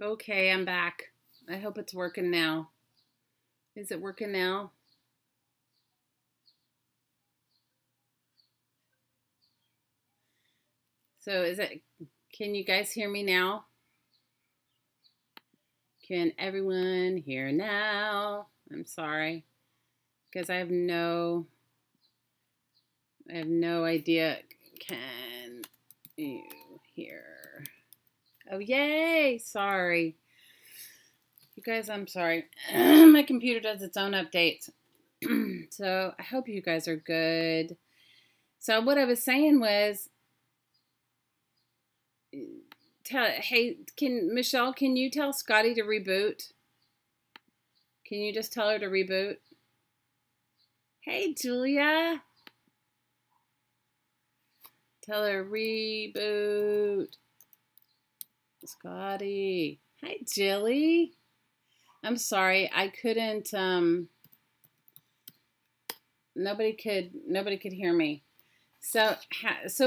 Okay, I'm back. I hope it's working now. Is it working now? So can you guys hear me now? Can everyone hear now? I'm sorry, because I have no idea. Can you hear? Oh, yay! Sorry. You guys, I'm sorry. My computer does its own updates. So I hope you guys are good. So what I was saying was, hey, Michelle, can you tell Scotty to reboot? Can you just tell her to reboot? Hey, Julia. Tell her reboot. Scotty. Hi, Jilly. I'm sorry, I couldn't. Nobody could hear me. So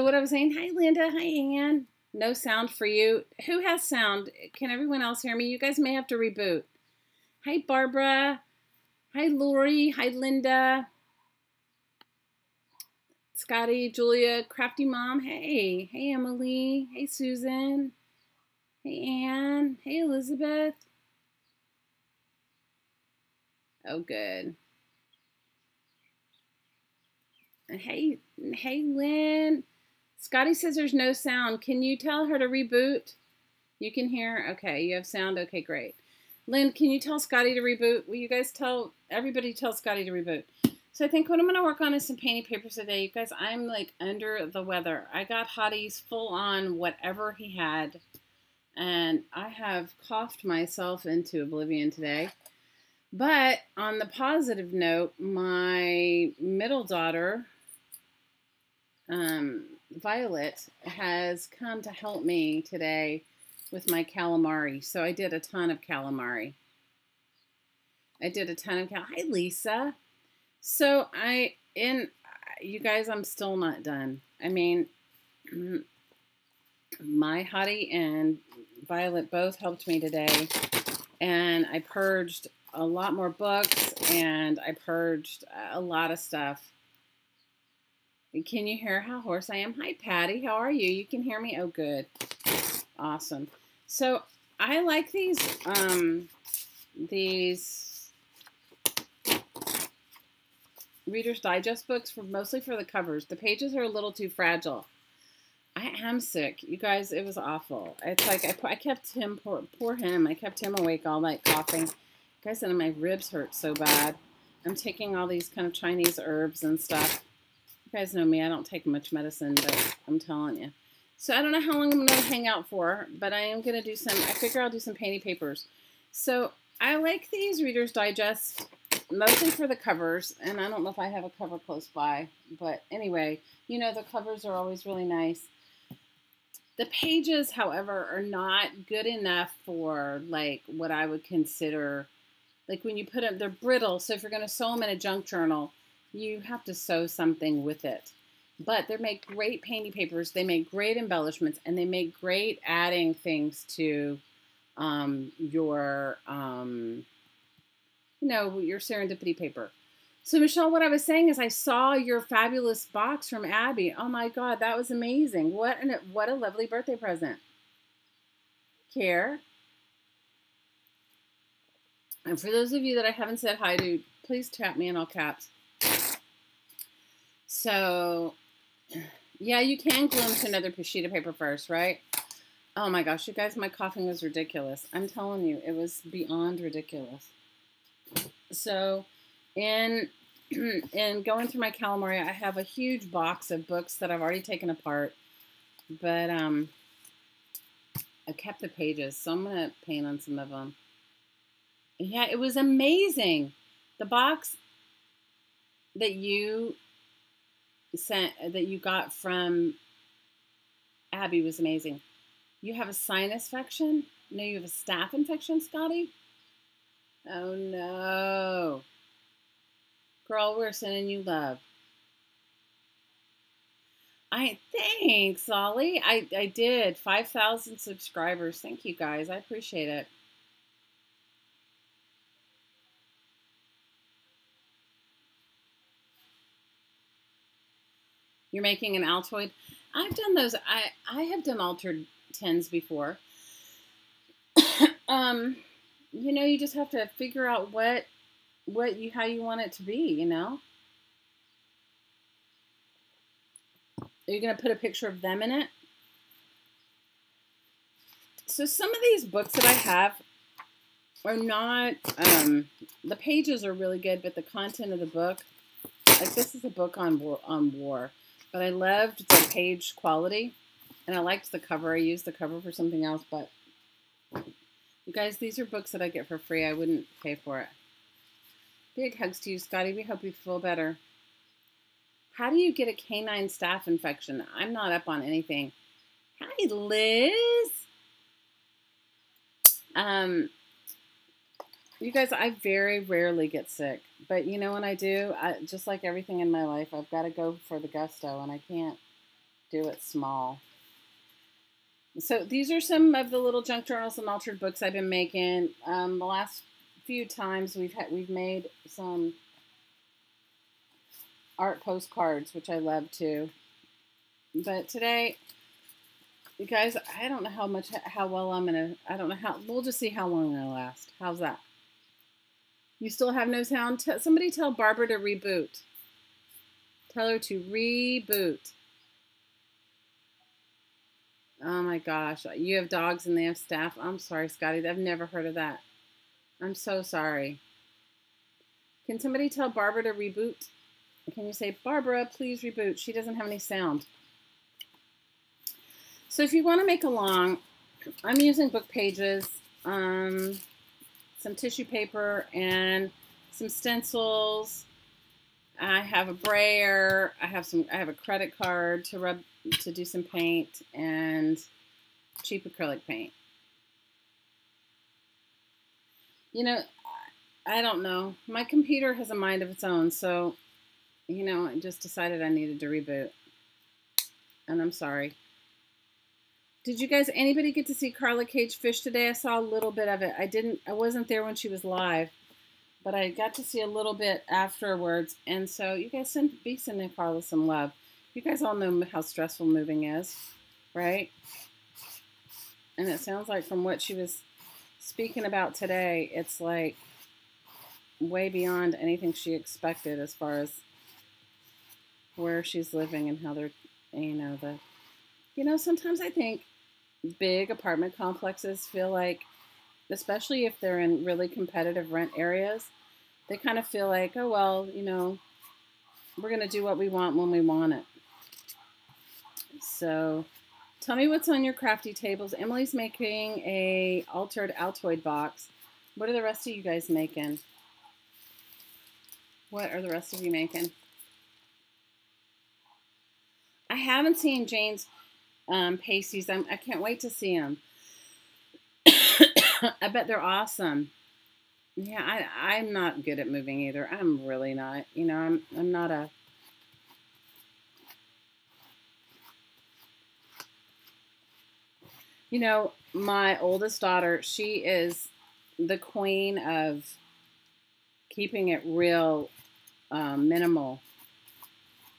what I was saying. Hi, Linda. Hi, Ann. No sound for you. Who has sound? Can everyone else hear me? You guys may have to reboot. Hi, Barbara. Hi, Lori. Hi, Linda. Scotty, Julia, Crafty Mom. Hey. Hey, Emily. Hey, Susan. Hey, Ann. Hey, Elizabeth. Oh, good. Hey, Lynn. Scotty says there's no sound. Can you tell her to reboot? You can hear? Okay, you have sound? Okay, great. Lynn, can you tell Scotty to reboot? Will you guys everybody tell Scotty to reboot? So I think what I'm going to work on is some painting papers today. You guys, I'm like under the weather. I got Hottie's full on whatever he had. And I have coughed myself into oblivion today. But on the positive note, my middle daughter, Violet, has come to help me today with my calamari. So I did a ton of calamari. Hi, Lisa. So you guys, I'm still not done. I mean, my Hottie and Violet both helped me today. And I purged a lot more books and I purged a lot of stuff. Can you hear how hoarse I am? Hi, Patty. How are you? You can hear me? Oh, good. Awesome. So I like these Reader's Digest books mostly for the covers. The pages are a little too fragile. I am sick. You guys, it was awful. It's like I kept him, poor him. I kept him awake all night coughing. You guys, and my ribs hurt so bad. I'm taking all these kind of Chinese herbs and stuff. You guys know me. I don't take much medicine, but I'm telling you. So I don't know how long I'm going to hang out for, but I am going to do I figure I'll do some painting papers. So I like these Reader's Digest, mostly for the covers, and I don't know if I have a cover close by, but anyway, you know, the covers are always really nice. The pages, however, are not good enough for, like, what I would consider, like, when you put them, they're brittle, so if you're going to sew them in a junk journal, you have to sew something with it. But they make great painting papers, they make great embellishments, and they make great adding things to your serendipity paper. So, Michelle, what I was saying is I saw your fabulous box from Abby. Oh, my God, that was amazing. What a lovely birthday present. Care. And for those of you that I haven't said hi to, please tap me in all caps. So, yeah, you can glue them to another sheet of paper first, right? Oh, my gosh, you guys, my coughing was ridiculous. I'm telling you, it was beyond ridiculous. So, in going through my calamari, I have a huge box of books that I've already taken apart, but I kept the pages, so I'm going to paint on some of them. Yeah, it was amazing. The box that you got from Abby was amazing. You have a sinus infection? No, you have a staph infection, Scotty? Oh, no. Girl, we're sending you love. Thanks, Ollie. I did 5,000 subscribers. Thank you guys. I appreciate it. You're making an Altoid. I've done those. I have done altered tins before. You know, you just have to figure out how you want it to be, you know? Are you going to put a picture of them in it? So some of these books that I have are not, the pages are really good, but the content of the book, like this is a book on war, but I loved the page quality, and I liked the cover. I used the cover for something else, but you guys, these are books that I get for free. I wouldn't pay for it. Big hugs to you, Scotty. We hope you feel better. How do you get a canine staph infection? I'm not up on anything. Hi, Liz. You guys, I very rarely get sick. But, you know, when I do, just like everything in my life, I've got to go for the gusto, and I can't do it small. So these are some of the little junk journals and altered books I've been making. The last few times we've made some art postcards, which I love too. But today, you guys, I don't know how well I'm gonna. I don't know how. We'll just see how long it'll last. How's that? You still have no sound? Somebody tell Barbara to reboot. Tell her to reboot. Oh my gosh. You have dogs and they have staff. I'm sorry, Scotty. I've never heard of that. I'm so sorry. Can somebody tell Barbara to reboot? Can you say, Barbara, please reboot? She doesn't have any sound. So if you want to make a long, I'm using book pages, some tissue paper, and some stencils. I have a brayer. I have a credit card to do some paint, and cheap acrylic paint. You know, I don't know. My computer has a mind of its own, so, you know, I just decided I needed to reboot. And I'm sorry. Did you guys, anybody get to see Carla Cage Fish today? I saw a little bit of it. I wasn't there when she was live, but I got to see a little bit afterwards. And so you guys be sending Carla some love. You guys all know how stressful moving is, right? And it sounds like from what she was speaking about today, it's like way beyond anything she expected as far as where she's living and how they're, sometimes I think big apartment complexes feel like, especially if they're in really competitive rent areas, they kind of feel like, oh, well, we're going to do what we want when we want it. So tell me what's on your crafty tables. Emily's making a altered Altoid box. What are the rest of you guys making? What are the rest of you making? I haven't seen Jane's pasties. I can't wait to see them. I bet they're awesome. Yeah, I'm not good at moving either. I'm really not. I'm not a... my oldest daughter, she is the queen of keeping it real minimal.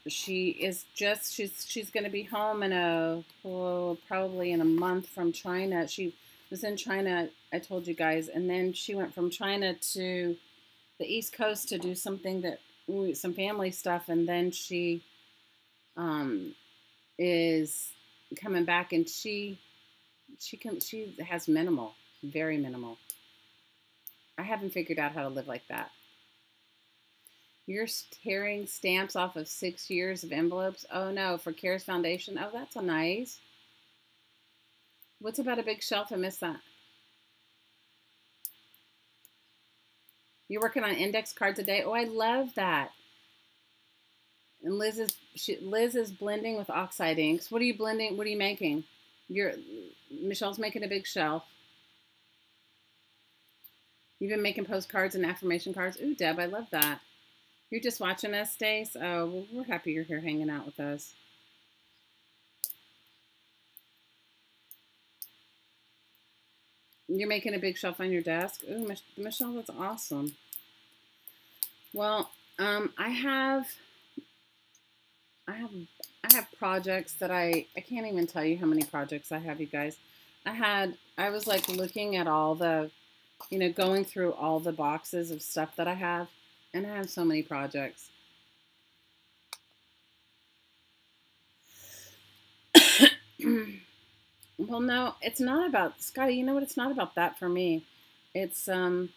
She's going to be home in probably in a month from China. She was in China, I told you guys, and then she went from China to the East Coast to do some family stuff, and then she is coming back, and she has minimal, very minimal. I haven't figured out how to live like that. You're tearing stamps off of 6 years of envelopes? Oh no, for CARES Foundation? Oh, that's nice. What's about a big shelf? I missed that. You're working on index cards a day? Oh, I love that. And Liz is blending with oxide inks. What are you blending? What are you making? Michelle's making a big shelf. You've been making postcards and affirmation cards. Ooh, Deb, I love that. You're just watching us, Stace? Oh, well, we're happy you're here hanging out with us. You're making a big shelf on your desk? Ooh, Michelle, that's awesome. Well, I have projects that I can't even tell you how many projects I have, you guys. I was like looking at all the, going through all the boxes of stuff that I have, and I have so many projects. Well, no, it's not about, Scotty, you know what? It's not about that for me. It's, and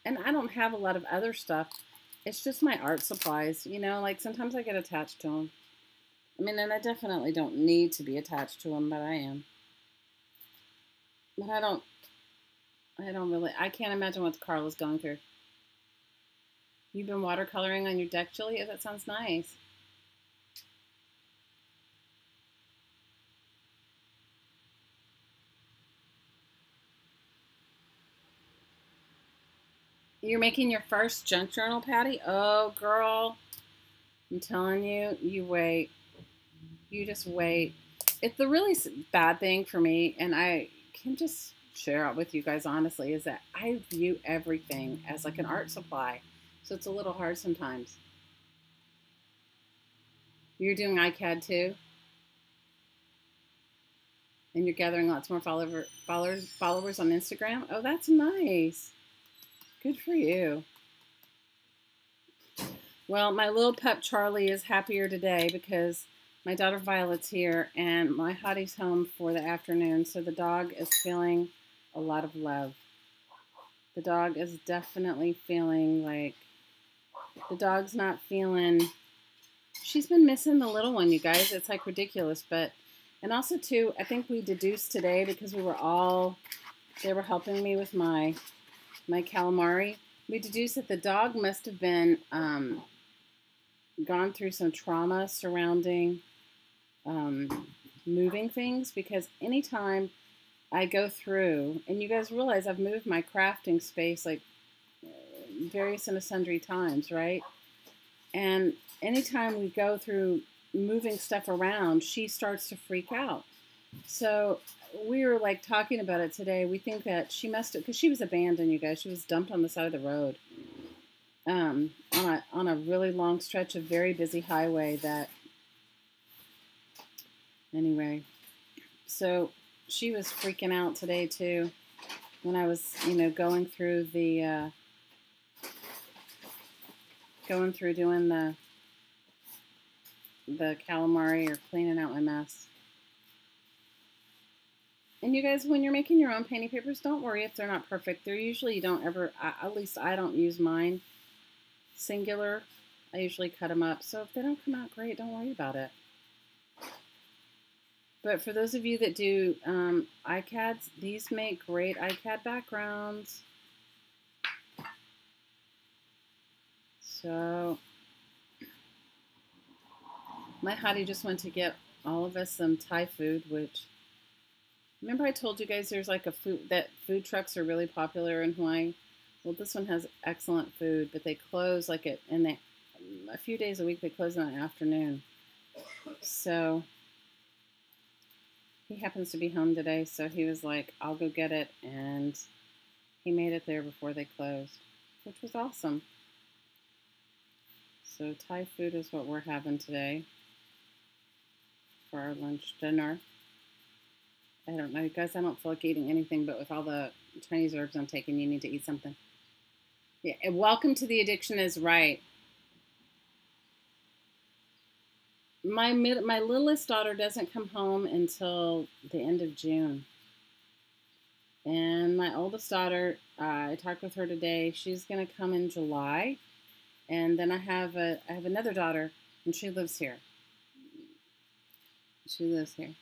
I don't have a lot of other stuff. It's just my art supplies, like sometimes I get attached to them. I mean, and I definitely don't need to be attached to them, but I am. But I don't really, I can't imagine what Carla's going through. You've been watercoloring on your deck, Julia? That sounds nice. You're making your first junk journal, Patty? Oh, girl. I'm telling you, you wait. You just wait. It's the really bad thing for me, and I can just share it with you guys honestly, is that I view everything as like an art supply. So it's a little hard sometimes. You're doing iCAD too? And you're gathering lots more followers on Instagram? Oh, that's nice. Good for you. Well, my little pup Charlie is happier today because my daughter Violet's here and my hottie's home for the afternoon, so the dog is feeling a lot of love. The dog is definitely feeling like, the dog's not feeling, she's been missing the little one, you guys. It's like ridiculous, but, and also too, I think we deduced today because they were helping me with my calamari. We deduced that the dog must have been gone through some trauma surrounding moving things, because anytime I go through, and you guys realize I've moved my crafting space like various and sundry times, right? And anytime we go through moving stuff around, she starts to freak out. So we were like talking about it today. We think that she must have, because she was abandoned, you guys. She was dumped on the side of the road on a really long stretch of very busy highway that, anyway. So she was freaking out today too when I was, going through the, doing the calamari or cleaning out my mess. And you guys, when you're making your own painting papers, don't worry if they're not perfect. They're usually, you don't ever, at least I don't use mine singular. I usually cut them up. So if they don't come out great, don't worry about it. But for those of you that do iCads, these make great iCAD backgrounds. So my hottie just went to get all of us some Thai food, which, remember I told you guys there's like food trucks are really popular in Hawaii? Well, this one has excellent food, but they close like a few days a week, they close in the afternoon. So he happens to be home today, so he was like, I'll go get it, and he made it there before they closed, which was awesome. So Thai food is what we're having today for our lunch dinner. I don't know, guys, I don't feel like eating anything, but with all the Chinese herbs I'm taking, you need to eat something. Yeah, and welcome to the addiction is right. My littlest daughter doesn't come home until the end of June. And my oldest daughter, I talked with her today. She's going to come in July. And then I have another daughter, and she lives here. She lives here.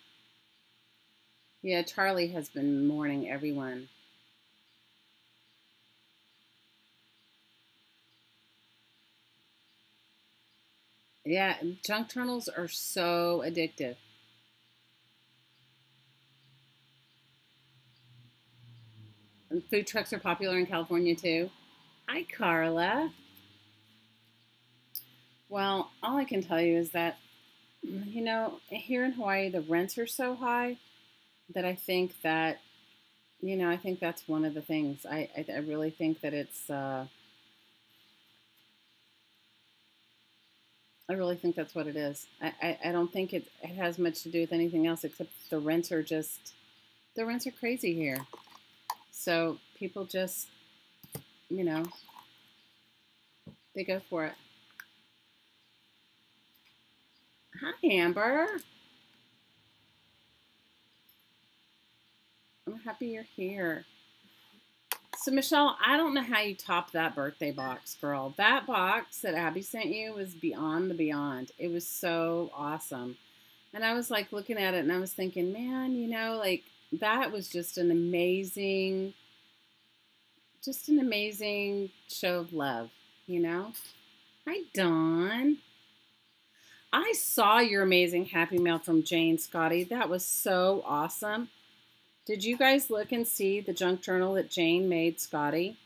Yeah, Charlie has been mourning everyone. Yeah, junk journals are so addictive. And food trucks are popular in California too. Hi, Carla. Well, all I can tell you is that, here in Hawaii, the rents are so high that I think that You know, I think that's one of the things. I really think that it's, I really think that's what it is. I don't think it has much to do with anything else except the rents are crazy here. So people just, you know, they go for it. Hi, Amber. I'm happy you're here. So, Michelle, I don't know how you top that birthday box, girl. That box that Abby sent you was beyond the beyond. It was so awesome. And I was like looking at it and I was thinking, man, you know, like that was just an amazing show of love, you know? Hi, Dawn. I saw your amazing Happy Mail from Jane, Scotty. That was so awesome. Did you guys look and see the junk journal that Jane made Scotty?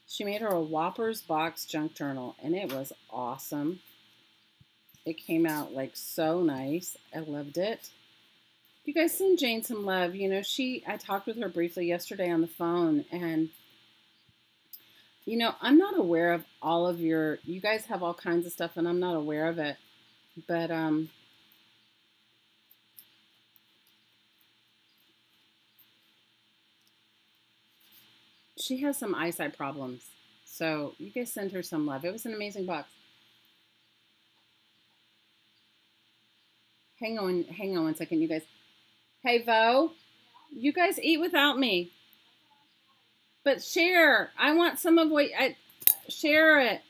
She made her a Whoppers box junk journal, and it was awesome. It came out like so nice. I loved it. You guys send Jane some love. You know, I talked with her briefly yesterday on the phone, and you know, I'm not aware of all of you guys have all kinds of stuff, and I'm not aware of it. But, she has some eyesight problems. So you guys send her some love. It was an amazing box. Hang on 1 second, you guys. Hey, Vo, you guys eat without me. But share. I want some of what share it.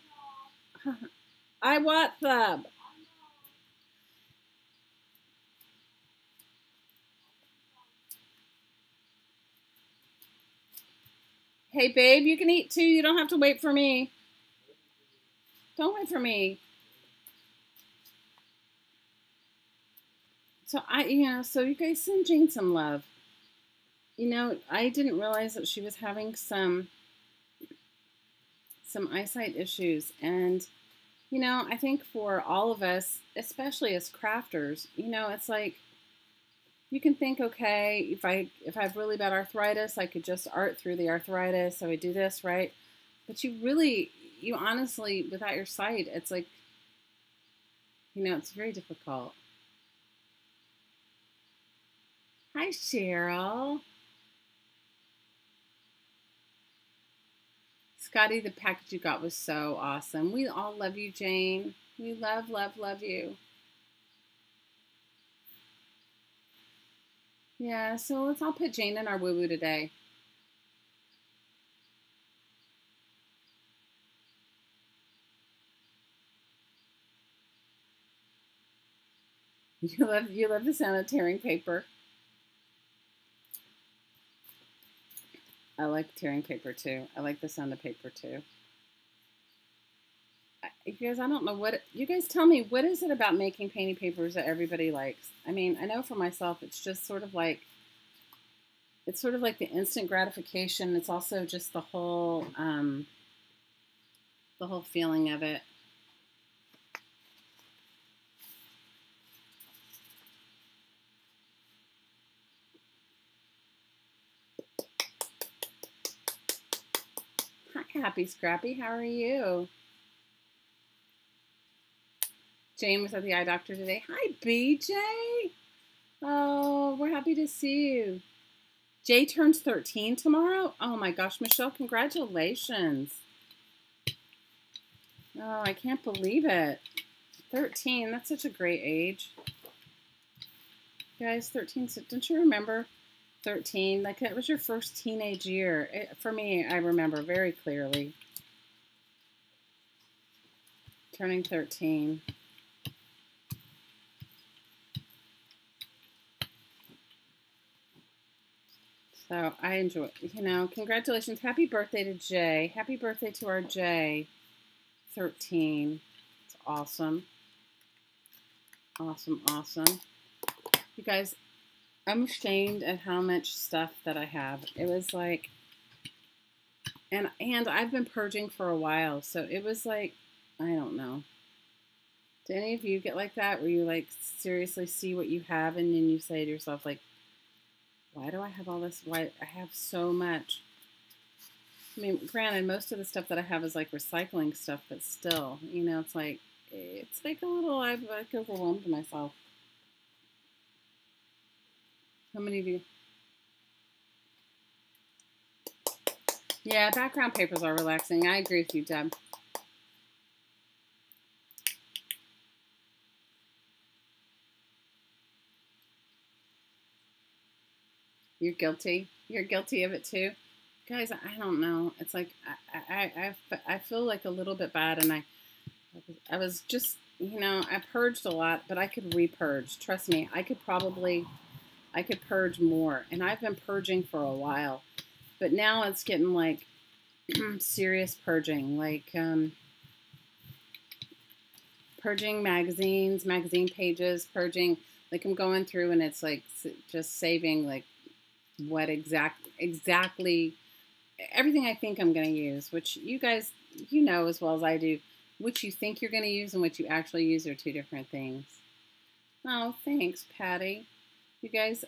I want them. Hey, babe, you can eat too. You don't have to wait for me. Don't wait for me. So so you guys send Jane some love. You know, I didn't realize that she was having some eyesight issues. And, you know, I think for all of us, especially as crafters, you know, it's like, you can think, okay, if I have really bad arthritis, I could just art through the arthritis. So I do this, right? But you honestly, without your sight, it's like, you know, it's very difficult. Hi, Cheryl. Scotty, the package you got was so awesome. We all love you, Jane. We love, love, love you. Yeah, so let's all put Jane in our woo-woo today. You love the sound of tearing paper. I like tearing paper too. I like the sound of paper too. You guys, I don't know you guys tell me, what is it about making painting papers that everybody likes? I mean, I know for myself, it's just sort of like the instant gratification. It's also just the whole feeling of it. Hi, Happy Scrappy. How are you? Jane was at the eye doctor today. Hi, BJ. Oh, we're happy to see you. Jay turns 13 tomorrow. Oh my gosh, Michelle, congratulations. Oh, I can't believe it. 13, that's such a great age. Guys, 13, don't you remember 13? Like, it was your first teenage year. For me, I remember very clearly. Turning 13. So I enjoy it. You know, congratulations. Happy birthday to Jay. Happy birthday to our Jay. 13. It's awesome. Awesome, awesome. You guys, I'm ashamed at how much stuff that I have. It was like, and I've been purging for a while, so it was like, I don't know. Do any of you get like that, where you like seriously see what you have and then you say to yourself like, Why do I have all this? Why I have so much? I mean, granted, most of the stuff that I have is like recycling stuff, but still, you know, it's like a little. I've like overwhelmed myself. How many of you? Yeah, background papers are relaxing. I agree with you, Deb. You're guilty. You're guilty of it too. Guys, I don't know. It's like I feel like a little bit bad, and I was just, you know, I purged a lot, but I could repurge. Trust me, I could purge more, and I've been purging for a while, but now it's getting like serious purging, like purging magazines, magazine pages, purging. Like I'm going through, and it's like just saving like what exactly everything I think I'm going to use, which you guys, you know as well as I do, which you think you're going to use and what you actually use are two different things. Oh, thanks, Patty. You guys,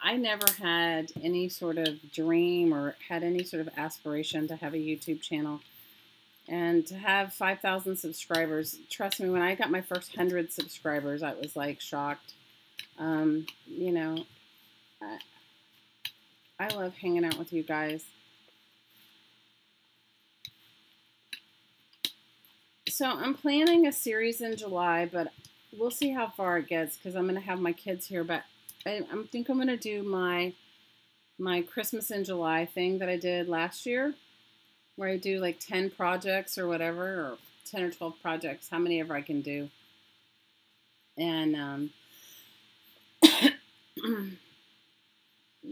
I never had any sort of dream or had any sort of aspiration to have a YouTube channel and to have 5,000 subscribers. Trust me, when I got my first 100 subscribers, I was like shocked. You know, I love hanging out with you guys. So I'm planning a series in July, but we'll see how far it gets because I'm going to have my kids here. But I think I'm going to do my Christmas in July thing that I did last year, where I do like 10 projects or whatever, or 10 or 12 projects, how many ever I can do. And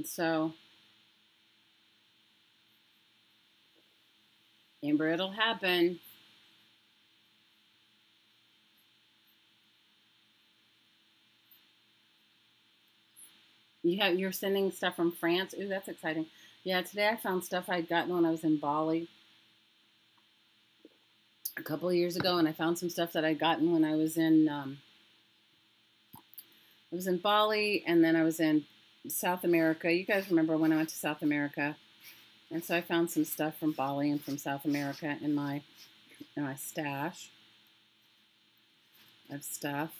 so, Amber, it'll happen. You're sending stuff from France? Ooh, that's exciting. Yeah, today I found stuff I'd gotten when I was in Bali a couple of years ago, and I found some stuff that I'd gotten when I was in Bali, and then I was in South America. You guys remember when I went to South America? And so I found some stuff from Bali and from South America in my stash of stuff.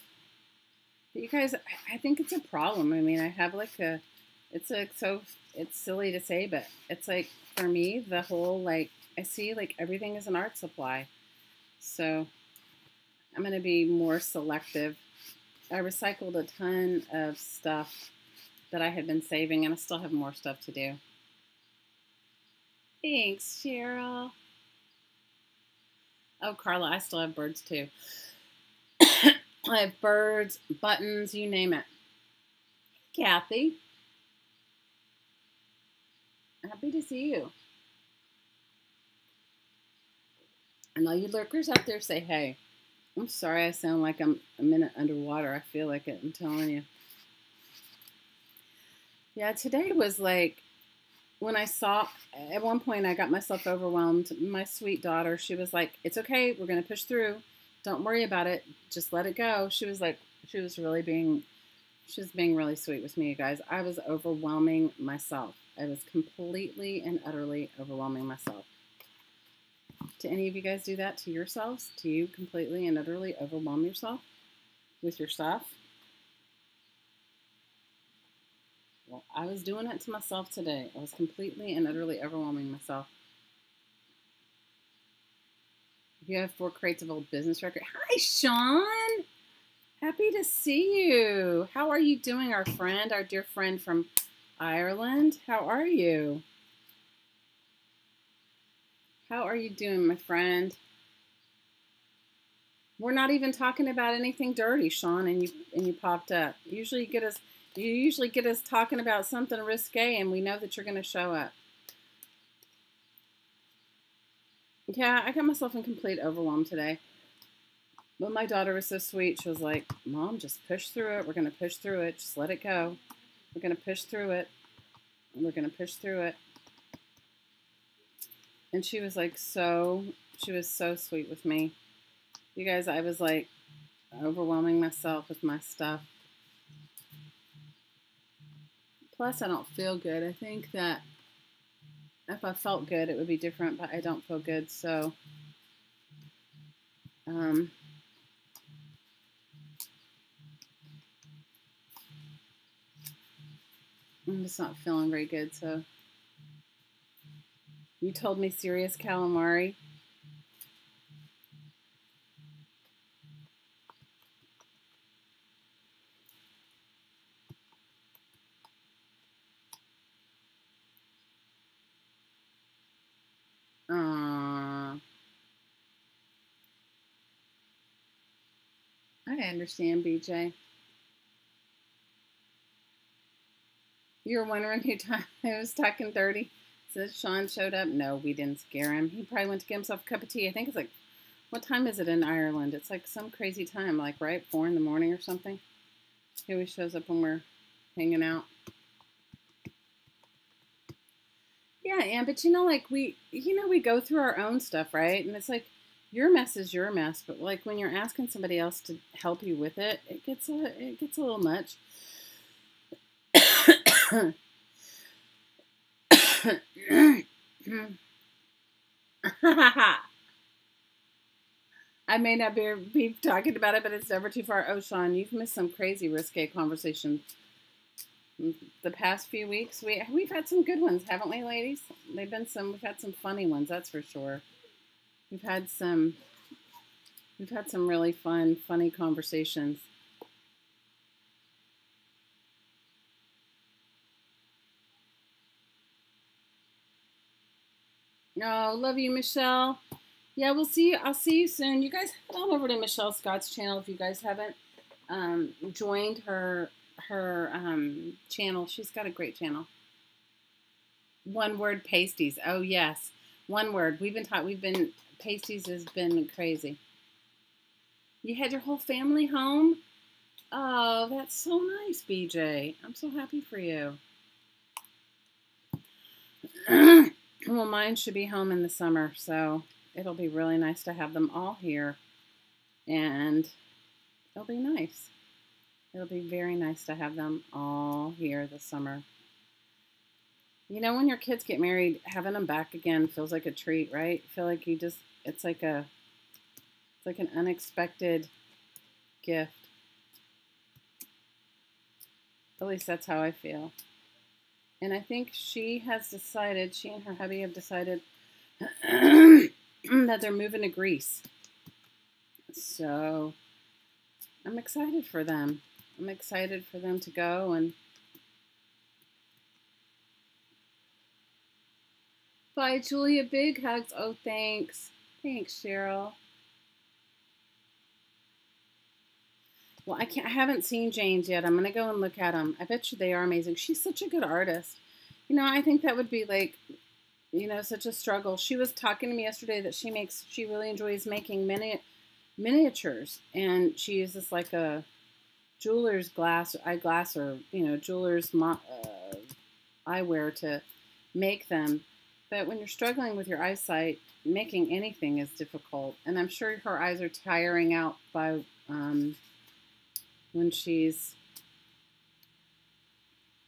But you guys, I think it's a problem. I mean, I have like it's silly to say, but it's like for me, the whole like I see like everything is an art supply. So I'm going to be more selective. I recycled a ton of stuff that I had been saving, and I still have more stuff to do. Thanks, Cheryl. Oh, Carla, I still have birds too. I have birds, buttons, you name it. Kathy. Happy to see you. And all you lurkers out there say, hey. I'm sorry I sound like I'm a minute underwater. I feel like it, I'm telling you. Yeah, today was like, when I saw, at one point I got myself overwhelmed. My sweet daughter, she was like, it's okay, we're going to push through. Don't worry about it. Just let it go. She was like, she was being really sweet with me, you guys. I was overwhelming myself. I was completely and utterly overwhelming myself. Do any of you guys do that to yourselves? Do you completely and utterly overwhelm yourself with your stuff? Well, I was doing it to myself today. I was completely and utterly overwhelming myself. You have 4 crates of old business record. Hi, Sean. Happy to see you. How are you doing, our friend, our dear friend from Ireland? How are you? How are you doing, my friend? We're not even talking about anything dirty, Sean, and you popped up. You usually get us talking about something risque, and we know that you're going to show up. Yeah, I got myself in complete overwhelm today. But my daughter was so sweet. She was like, Mom, just push through it. We're going to push through it. Just let it go. We're going to push through it. We're going to push through it. And she was like she was so sweet with me. You guys, I was like overwhelming myself with my stuff. Plus, I don't feel good. I think that if I felt good, it would be different, but I don't feel good, so I'm just not feeling very good. So you told me serious calamari. I understand, BJ. You were wondering who was talking 30. Says Sean showed up. No, we didn't scare him. He probably went to get himself a cup of tea. I think it's like, what time is it in Ireland? It's like some crazy time, like right 4 in the morning or something. He always shows up when we're hanging out. Yeah, and but like we go through our own stuff, right? And it's like your mess is your mess, but like when you're asking somebody else to help you with it, it gets a little much. I may not be talking about it, but it's never too far. Oh, Sean, you've missed some crazy risque conversations. The past few weeks, we've had some good ones, haven't we, ladies? We've had some funny ones, that's for sure. We've had some really funny conversations. Oh, love you, Michelle. Yeah, we'll see you. I'll see you soon. You guys head on over to Michelle Scott's channel if you guys haven't joined her channel. She's got a great channel. One word pasties. Oh yes, one word. Pasties has been crazy. You had your whole family home? Oh, that's so nice, BJ. I'm so happy for you. Well, mine should be home in the summer, so it'll be really nice to have them all here. And it'll be nice. It'll be very nice to have them all here this summer. You know, when your kids get married, having them back again feels like a treat, right? I feel like it's like an unexpected gift. At least that's how I feel. And I think she and her hubby have decided that they're moving to Greece. So I'm excited for them. I'm excited for them to go and bye, Julia. Big hugs. Oh, thanks. Thanks, Cheryl. Well, I haven't seen Jane's yet. I'm going to go and look at them. I bet you they are amazing. She's such a good artist. You know, I think that would be like, you know, such a struggle. She was talking to me yesterday that she really enjoys making miniatures. And she uses like a jeweler's eyeglass or, you know, jeweler's eyewear to make them. But when you're struggling with your eyesight, making anything is difficult. And I'm sure her eyes are tiring out by when she's,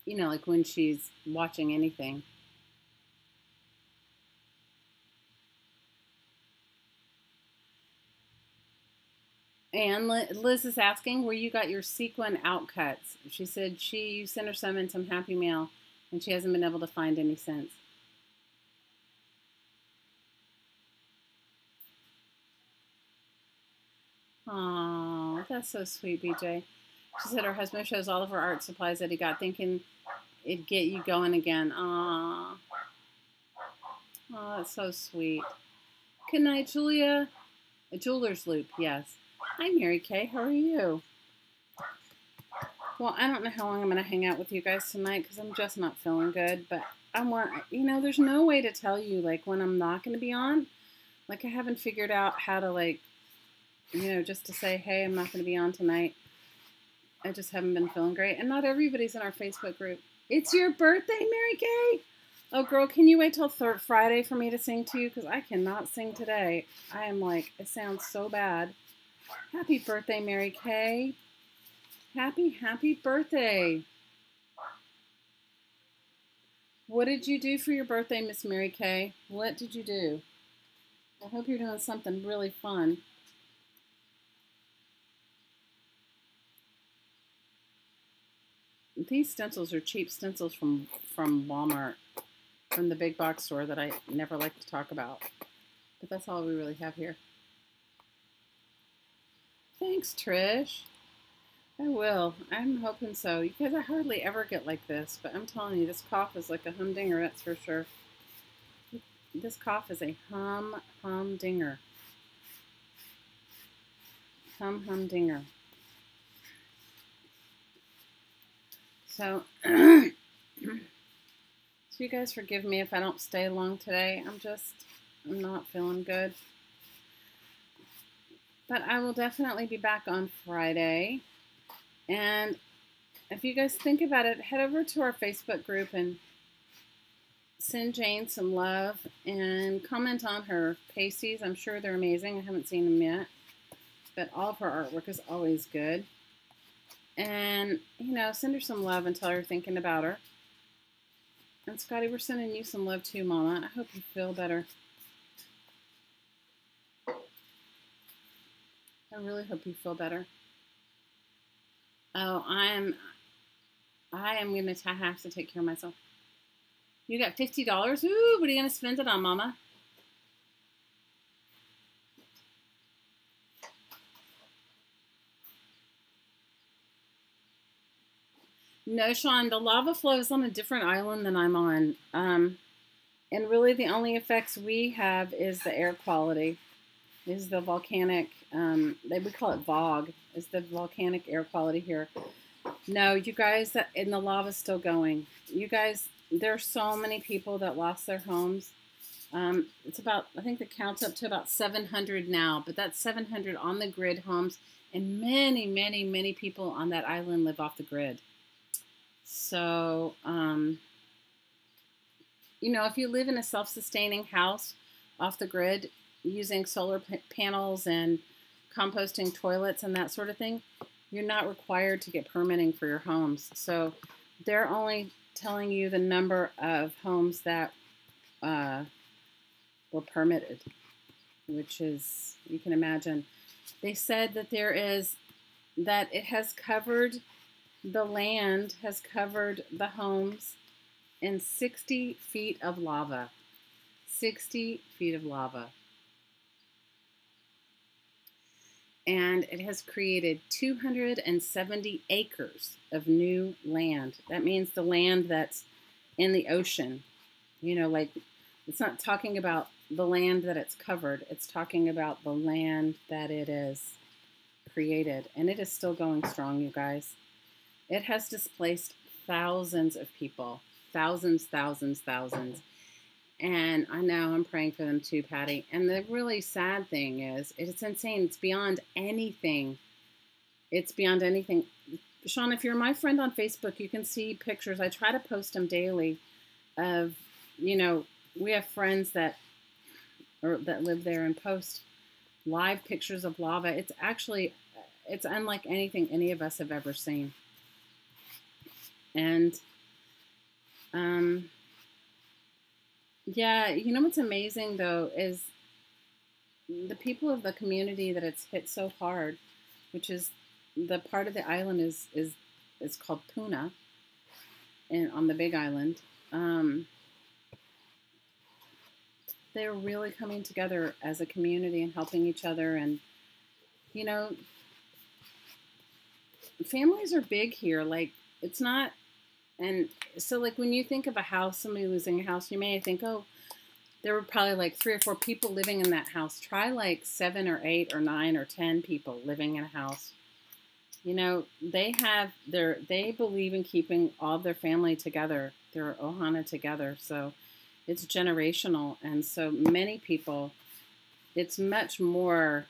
you know, like when she's watching anything. And Liz is asking where you got your sequin outcuts. She said you sent her some in some Happy Mail, and she hasn't been able to find any since. Oh, that's so sweet, BJ. She said her husband shows all of her art supplies that he got, thinking it'd get you going again. Aw. Oh, that's so sweet. Good night, Julia. A jeweler's loop, yes. Hi, Mary Kay. How are you? Well, I don't know how long I'm going to hang out with you guys tonight because I'm just not feeling good. But you know, there's no way to tell you, like, when I'm not going to be on. Like, I haven't figured out how to, like, you know, just to say, hey, I'm not going to be on tonight. I just haven't been feeling great. And not everybody's in our Facebook group. It's your birthday, Mary Kay? Oh, girl, can you wait till Friday for me to sing to you? Because I cannot sing today. I am like, it sounds so bad. Happy birthday, Mary Kay. Happy birthday. What did you do for your birthday, Miss Mary Kay? What did you do? I hope you're doing something really fun. These stencils are cheap stencils from Walmart, from the big box store that I never like to talk about. But that's all we really have here. Thanks, Trish. I will. I'm hoping so. You guys, I hardly ever get like this, but I'm telling you, this cough is like a humdinger, that's for sure. This cough is a humdinger. Humdinger. So, so you guys forgive me if I don't stay long today. I'm not feeling good. But I will definitely be back on Friday. And if you guys think about it, head over to our Facebook group and send Jane some love and comment on her pasties. I'm sure they're amazing. I haven't seen them yet. But all of her artwork is always good. And, you know, send her some love and tell her you're thinking about her. And Scotty, we're sending you some love too, Mama. I hope you feel better. I really hope you feel better. Oh, I am going to have to take care of myself. You got $50? Ooh, what are you going to spend it on, Mama? No, Sean, the lava flow is on a different island than I'm on. And really the only effects we have is the air quality, is the volcanic, we call it VOG, is the volcanic air quality here. No, you guys, and the lava's still going. You guys, there are so many people that lost their homes. It's about, I think the count's up to about 700 now, but that's 700 on the grid homes, and many, many, many people on that island live off the grid. So, you know, if you live in a self-sustaining house off the grid using solar panels and composting toilets and that sort of thing, you're not required to get permitting for your homes. So they're only telling you the number of homes that were permitted, which is, you can imagine. They said that it has covered, the land has covered the homes in 60 feet of lava. 60 feet of lava. And it has created 270 acres of new land. That means the land that's in the ocean. You know, like, it's not talking about the land that it's covered. It's talking about the land that it is created. And it is still going strong, you guys. It has displaced thousands of people. Thousands, thousands, thousands. And I know I'm praying for them too, Patty. And the really sad thing is, it's insane. It's beyond anything. It's beyond anything. Sean, if you're my friend on Facebook, you can see pictures. I try to post them daily of, you know, we have friends that live there and post live pictures of lava. It's actually, it's unlike anything any of us have ever seen. And, yeah, you know what's amazing though is the people of the community that it's hit so hard, which is the part of the island is called Puna, and on the Big Island. They're really coming together as a community and helping each other, and you know, families are big here. Like, it's not. And so, like, when you think of a house, somebody losing a house, you may think, oh, there were probably like 3 or 4 people living in that house. Try like 7 or 8 or 9 or 10 people living in a house. You know, they believe in keeping all of their family together, their ohana together. So it's generational. And so many people, it's much more.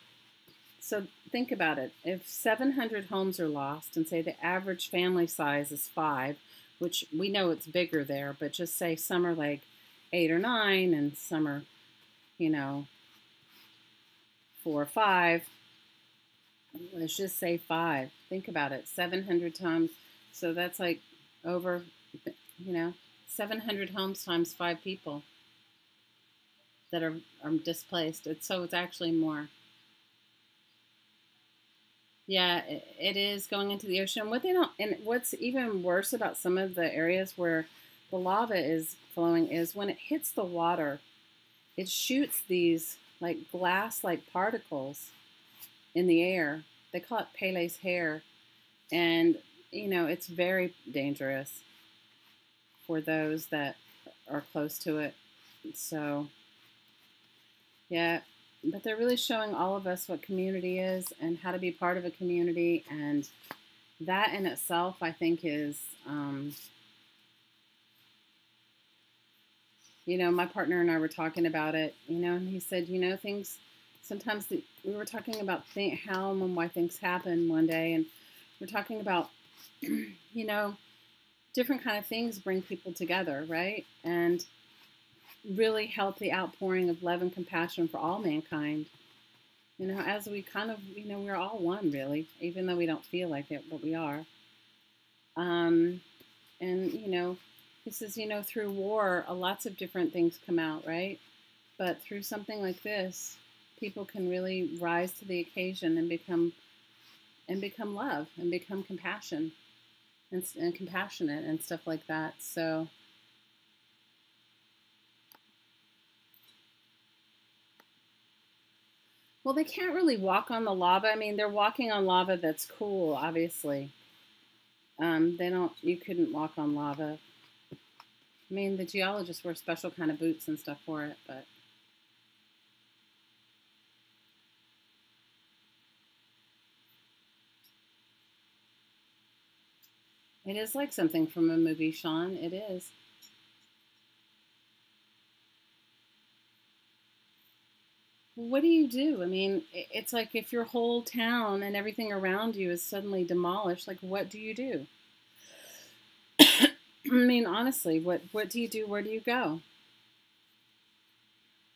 So think about it. If 700 homes are lost, and say the average family size is 5, which we know it's bigger there, but just say some are like 8 or 9 and some are, you know, 4 or 5. Let's just say 5. Think about it, 700 times. So that's like over, you know, 700 homes times 5 people that are displaced. So it's actually more. Yeah, it is going into the ocean. What they don't, and what's even worse about some of the areas where the lava is flowing is when it hits the water, it shoots these like glass-like particles in the air. They call it Pele's hair, and you know it's very dangerous for those that are close to it. So, yeah. But they're really showing all of us what community is and how to be part of a community. And that in itself, I think, is, you know, my partner and I were talking about it, you know, and he said, you know, things, sometimes we were talking about how and why things happen one day. And we're talking about, you know, different kind of things bring people together, right? And really help the outpouring of love and compassion for all mankind. You know, as we kind of, you know, we're all one, really, even though we don't feel like it, but we are. And, you know, he says, you know, through war, lots of different things come out, right? But through something like this, people can really rise to the occasion and become love and become compassion and compassionate and stuff like that. So, well, they can't really walk on the lava. I mean, they're walking on lava that's cool, obviously. You couldn't walk on lava. I mean, the geologists wear special kind of boots and stuff for it, but. It is like something from a movie, Sean. It is. What do you do? I mean, it's like if your whole town and everything around you is suddenly demolished, like what do you do? I mean, honestly, what do you do? Where do you go?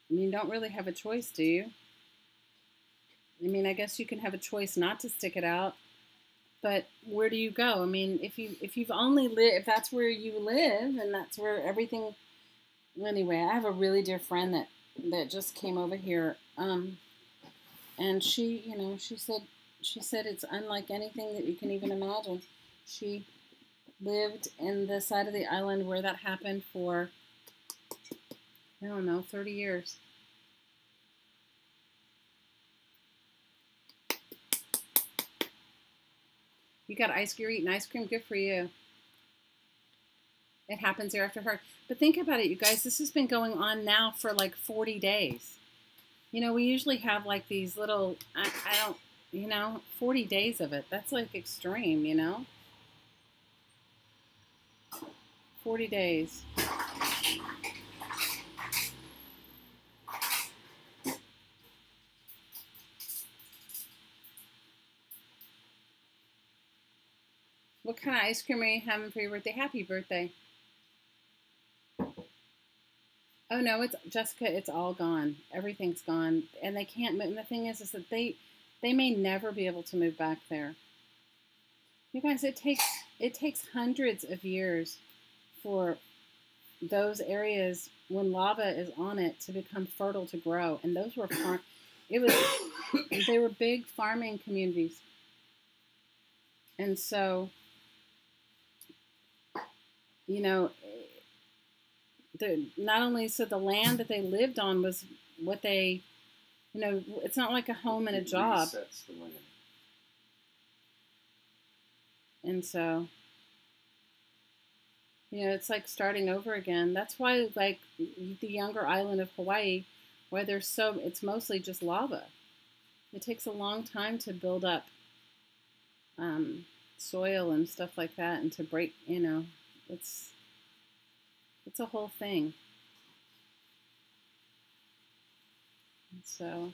I mean, you don't really have a choice, do you? I mean, I guess you can have a choice not to stick it out, but where do you go? I mean, if that's where you live and that's where everything. Anyway, I have a really dear friend that just came over here, and she, you know, she said it's unlike anything that you can even imagine. She lived in the side of the island where that happened for, I don't know, 30 years. You got ice, you're eating ice cream, good for you. It happens there after her. But think about it, you guys, this has been going on now for like 40 days. You know, we usually have like these little, I don't, you know, 40 days of it. That's like extreme, you know? 40 days. What kind of ice cream are you having for your birthday? Happy birthday. Oh no, it's Jessica, it's all gone. Everything's gone. And they can't move. And the thing is that they may never be able to move back there. You guys, it takes hundreds of years for those areas when lava is on it to become fertile to grow. And those were they were big farming communities. And so, you know, not only so the land that they lived on was what they, you know, it's not like a home and a job. Resets the land. And so, you know, it's like starting over again. That's why, like, the younger island of Hawaii, where it's mostly just lava. It takes a long time to build up soil and stuff like that, and to break, you know, it's a whole thing. And so,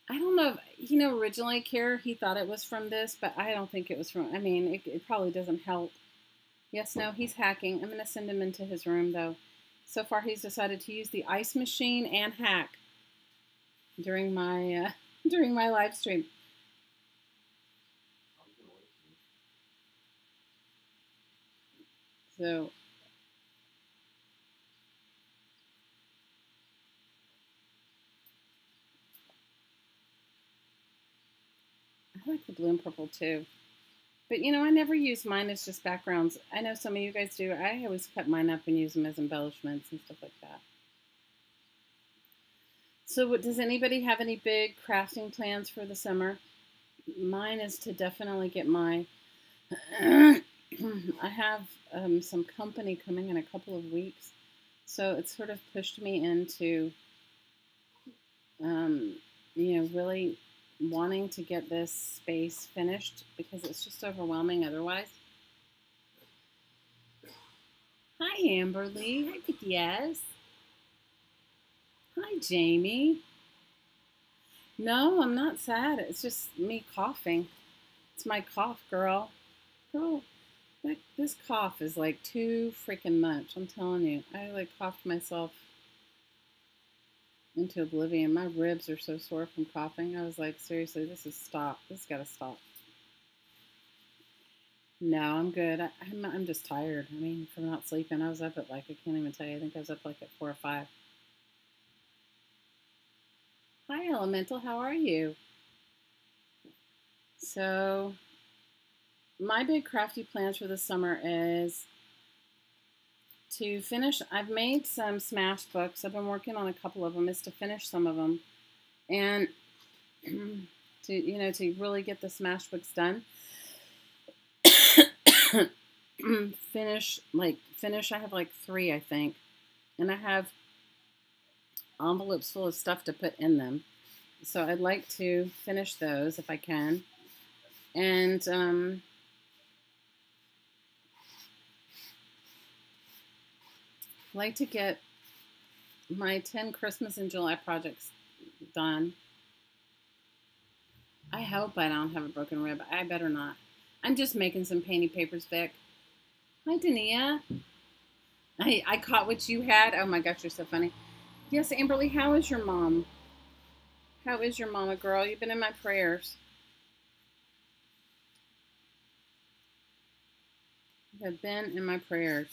I don't know if, you know, originally, Care, he thought it was from this, but I don't think it was from, I mean, it probably doesn't help. Yes, no, he's hacking. I'm going to send him into his room, though. So far, he's decided to use the ice machine and hack. during my during my live stream. So I like the blue and purple too. But you know, I never use mine as just backgrounds. I know some of you guys do. I always cut mine up and use them as embellishments and stuff like that. So does anybody have any big crafting plans for the summer? Mine is to definitely get my, I have some company coming in a couple of weeks. So it's sort of pushed me into, you know, really wanting to get this space finished because it's just overwhelming otherwise. Hi, Amberly. Hi, Yes. Hi, Jamie. No, I'm not sad. It's just me coughing. It's my cough, girl. Girl, this cough is like too freaking much. I'm telling you. I like coughed myself into oblivion. My ribs are so sore from coughing. I was like, seriously, this has got to stop. No, I'm good. I'm just tired. I mean, from not sleeping. I was up at like, I can't even tell you. I think I was up like at 4 or 5. Hi, Elemental. How are you? So, my big crafty plans for the summer is to finish. I've made some smash books. I've been working on a couple of them. Is to finish some of them, and to really get the smash books done. finish. I have like 3, I think, and I have envelopes full of stuff to put in them. So I'd like to finish those if I can, and I'd like to get my 10 Christmas in July projects done. I hope I don't have a broken rib. I better not. I'm just making some painting papers, Vic. Hi, Dania. I caught what you had. Oh my gosh, you're so funny. Yes, Amberly, how is your mom? How is your mama, girl? You've been in my prayers. You have been in my prayers.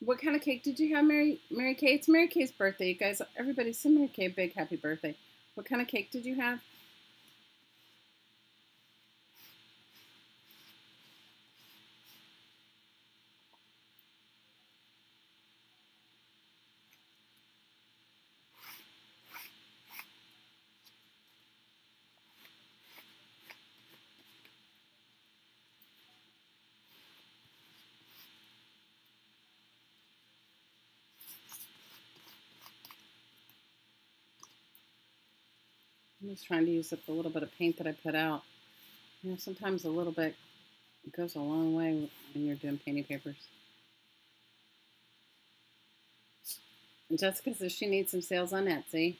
What kind of cake did you have, Mary Kay? It's Mary Kay's birthday, you guys. Everybody send Mary Kay a big happy birthday. What kind of cake did you have? I'm just trying to use up the little bit of paint that I put out. You know, sometimes a little bit goes a long way when you're doing painting papers. And Jessica says she needs some sales on Etsy.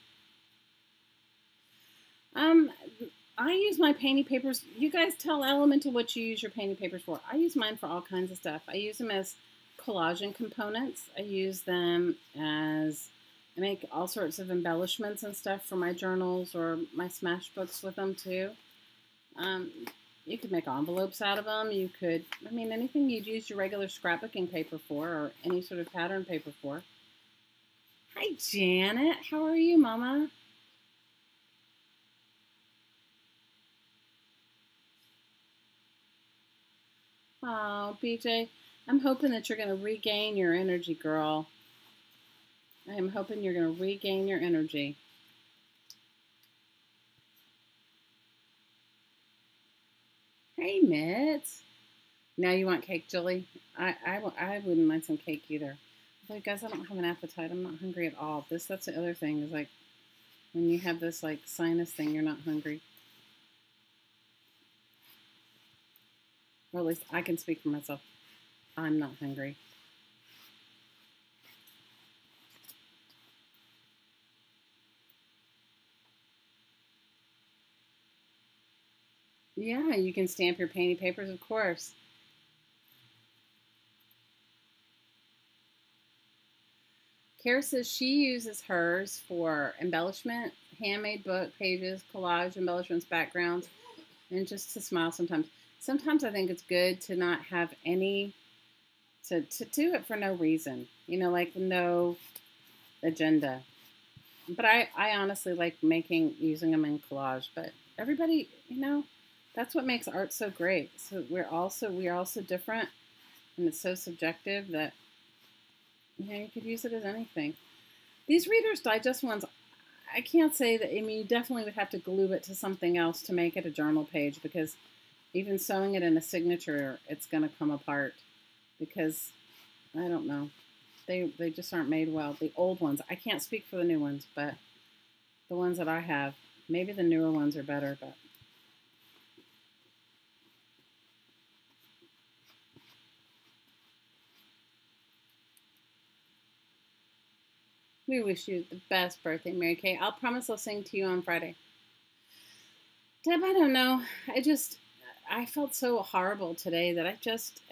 I use my painting papers. You guys tell Elemental what you use your painting papers for. I use mine for all kinds of stuff. I use them as collaging components. I use them as, I make all sorts of embellishments and stuff for my journals or my smash books with them too. You could make envelopes out of them. You could, I mean, anything you'd use your regular scrapbooking paper for or any sort of pattern paper for. Hi, Janet. How are you, Mama? Oh, BJ, I'm hoping that you're going to regain your energy, girl. I am hoping you're going to regain your energy. Hey, Mitts. Now you want cake, Julie? I wouldn't mind some cake either. But guys, I don't have an appetite. I'm not hungry at all. That's the other thing is like when you have this like sinus thing, you're not hungry. Or at least I can speak for myself. I'm not hungry. Yeah, you can stamp your painty papers, of course. Kara says she uses hers for embellishment, handmade book pages, collage embellishments, backgrounds, and just to smile sometimes. Sometimes I think it's good to not have any, to do it for no reason, you know, like no agenda. But I honestly like using them in collage. But everybody, you know, that's what makes art so great. So we are also different, and it's so subjective that, you know, you could use it as anything. These Reader's Digest ones, I can't say that. I mean, you definitely would have to glue it to something else to make it a journal page, because even sewing it in a signature, it's going to come apart, because I don't know. They just aren't made well. The old ones, I can't speak for the new ones, but the ones that I have, maybe the newer ones are better, but we wish you the best birthday, Mary Kay. I'll promise I'll sing to you on Friday. Deb, I don't know. I felt so horrible today that I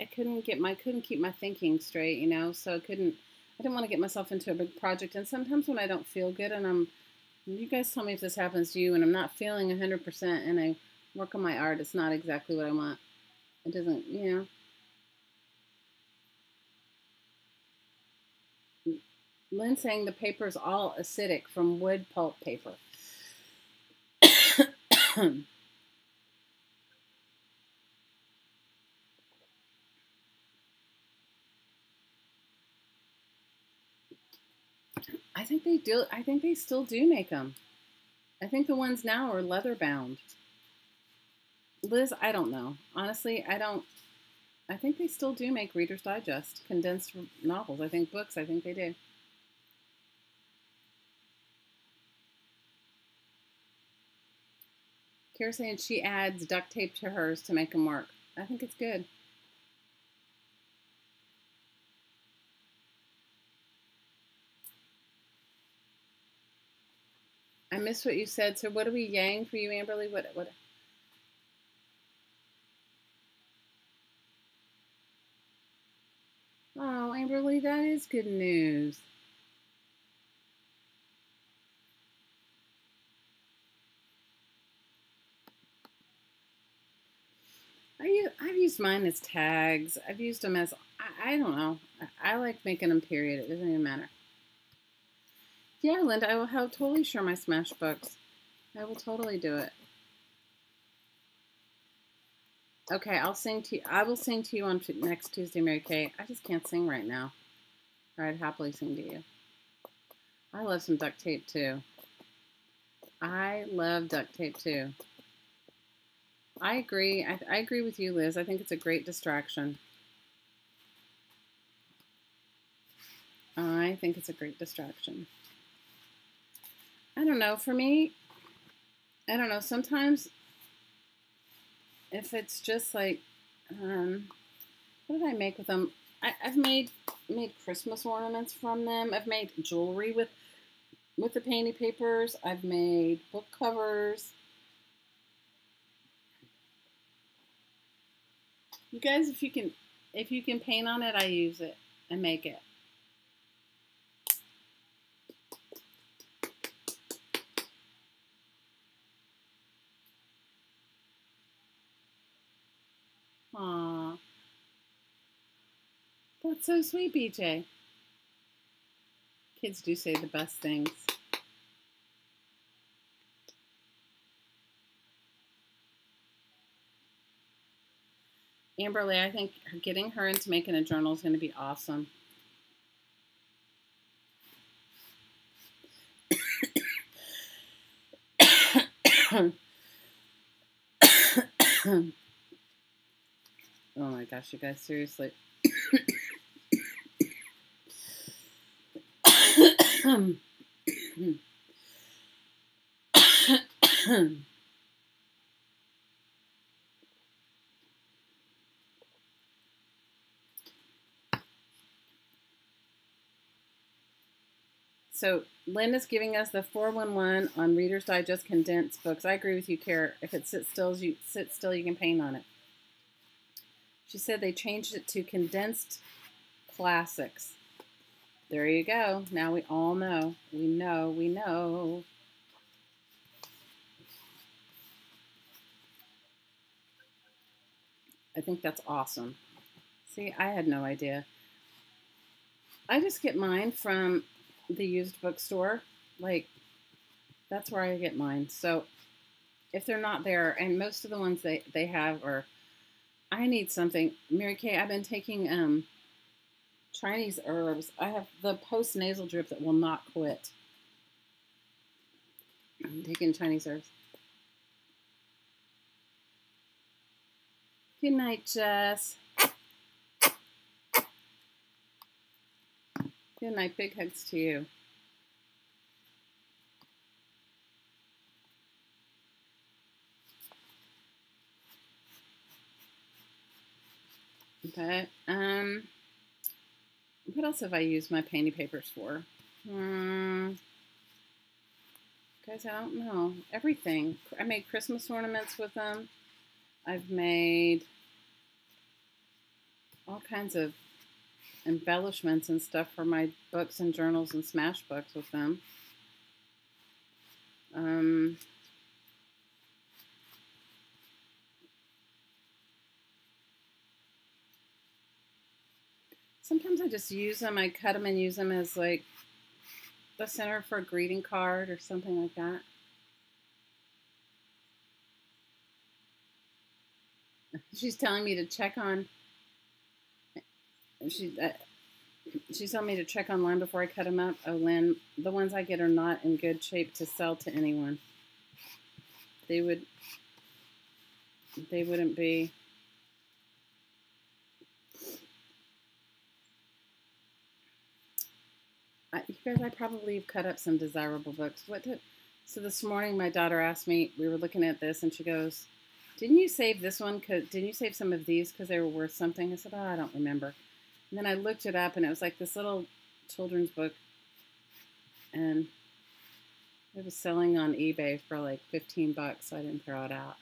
couldn't keep my thinking straight, you know. So I didn't want to get myself into a big project. And sometimes when I don't feel good, and you guys tell me if this happens to you, and I'm not feeling 100%, and I work on my art, it's not exactly what I want. It doesn't, you know. Lynn saying the paper's all acidic from wood pulp paper. I think they do. I think they still do make them. I think the ones now are leather bound. Liz, I don't know. Honestly, I don't. I think they still do make Reader's Digest condensed novels. I think books. I think they do. Kara saying she adds duct tape to hers to make them work. I think it's good. I missed what you said. So what are we yang for you, Amberly? What? Oh, Amberly, that is good news. I've used mine as tags. I've used them as, I don't know. I like making them period. It doesn't even matter. Yeah, Linda, I will totally share my Smash books. I will totally do it. Okay, I'll sing to you. I will sing to you on next Tuesday, Mary Kay. I just can't sing right now. Or I'd happily sing to you. I love some duct tape too. I love duct tape too. I agree. I agree with you, Liz. I think it's a great distraction. I think it's a great distraction. I don't know. For me, I don't know. Sometimes if it's just like, what did I make with them? I've made Christmas ornaments from them. I've made jewelry with the painty papers. I've made book covers. You guys, if you can paint on it, I use it and make it. Aw, that's so sweet, BJ. Kids do say the best things. Amberly, I think getting her into making a journal is going to be awesome. Oh my gosh, you guys, seriously. So Lynn is giving us the 411 on Reader's Digest condensed books. I agree with you, Kara. If it sits still, you can paint on it. She said they changed it to condensed classics. There you go. Now we all know. We know. I think that's awesome. See, I had no idea. I just get mine from the used bookstore. Like, that's where I get mine. So if they're not there, and most of the ones they have are, I need something. Mary Kay, I've been taking Chinese herbs. I have the post-nasal drip that will not quit. I'm taking Chinese herbs. Good night, Jess. Good night. Big hugs to you. Okay. What else have I used my painty papers for? Guys, I don't know. Everything. I made Christmas ornaments with them. I've made all kinds of embellishments and stuff for my books and journals and smash books with them. Sometimes I just use them. I cut them and use them as like the center for a greeting card or something like that. She's telling me to check on. She's telling me to check online before I cut them up. Oh, Lynn, the ones I get are not in good shape to sell to anyone. They wouldn't be. You guys, I probably have cut up some desirable books. So this morning, my daughter asked me, we were looking at this, and she goes, didn't you save this one? Didn't you save some of these because they were worth something? I said, oh, I don't remember. And then I looked it up, and it was like this little children's book, and it was selling on eBay for like 15 bucks, so I didn't throw it out.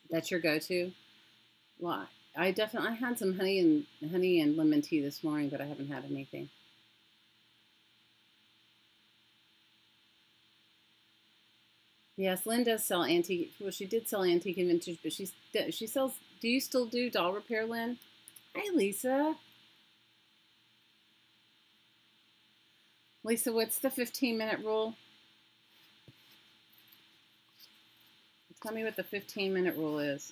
That's your go-to? Well, I had some honey and lemon tea this morning, but I haven't had anything. Yes, Lynn does sell antique. Well, she did sell antique and vintage, but she sells. Do you still do doll repair, Lynn? Hi, Lisa. Lisa, what's the 15-minute rule? Tell me what the 15-minute rule is.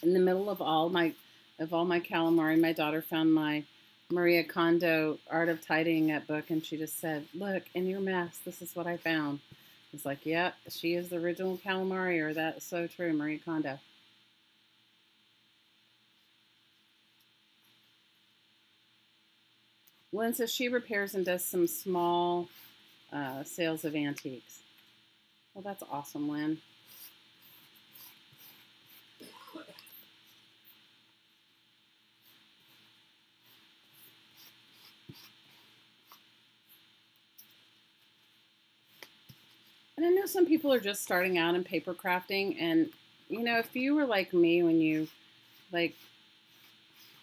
In the middle of all my calamari, my daughter found my Maria Kondo Art of Tidying Up book, and she just said, look, in your mess, this is what I found. It's like, yep, she is the original calamari, or that's so true, Maria Kondo. Lynn says she repairs and does some small sales of antiques. Well, that's awesome, Lynn. And I know some people are just starting out in paper crafting, and you know, if you were like me when you like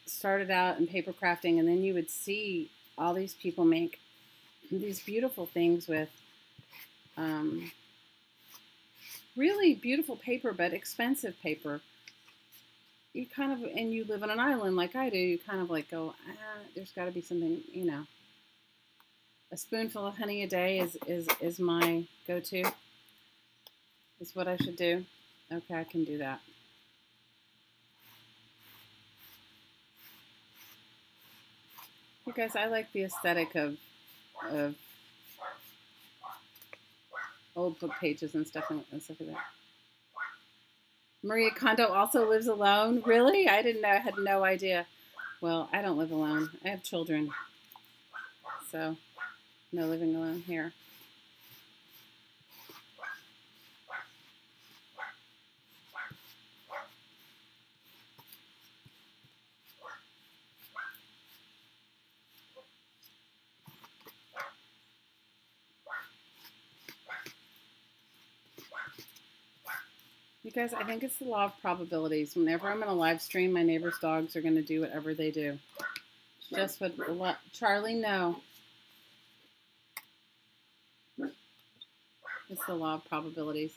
started out in paper crafting, and then you would see all these people make these beautiful things with really beautiful paper, but expensive paper. You kind of, and you live on an island like I do, you kind of like go, there's got to be something, you know. A spoonful of honey a day is my go-to. Is what I should do. Okay, I can do that. You guys, I like the aesthetic of old book pages and stuff like that. Maria Kondo also lives alone. Really? I didn't know. I had no idea. Well, I don't live alone. I have children. So, no living alone here. You guys, I think it's the law of probabilities. Whenever I'm in a live stream, my neighbor's dogs are going to do whatever they do. Just what Charlie, no. It's the law of probabilities.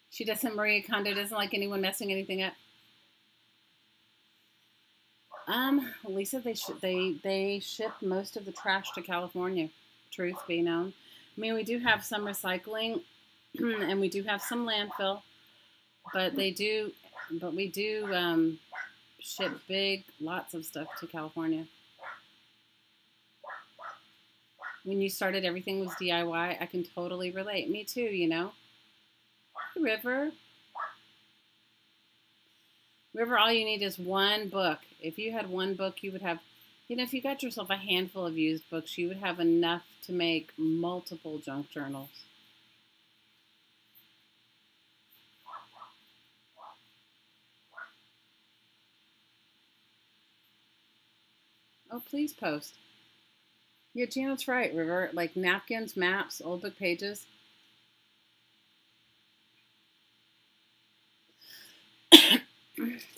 She doesn't, Maria Kondo doesn't like anyone messing anything up. Lisa, they ship most of the trash to California. Truth be known. I mean, we do have some recycling, and we do have some landfill, but we do ship lots of stuff to California. When you started, everything was DIY. I can totally relate. Me too, you know. River, all you need is one book. If you had one book, you would have, you know, if you got yourself a handful of used books, you would have enough to make multiple junk journals. Oh, please post. Yeah, Janet's right, River. Like napkins, maps, old book pages.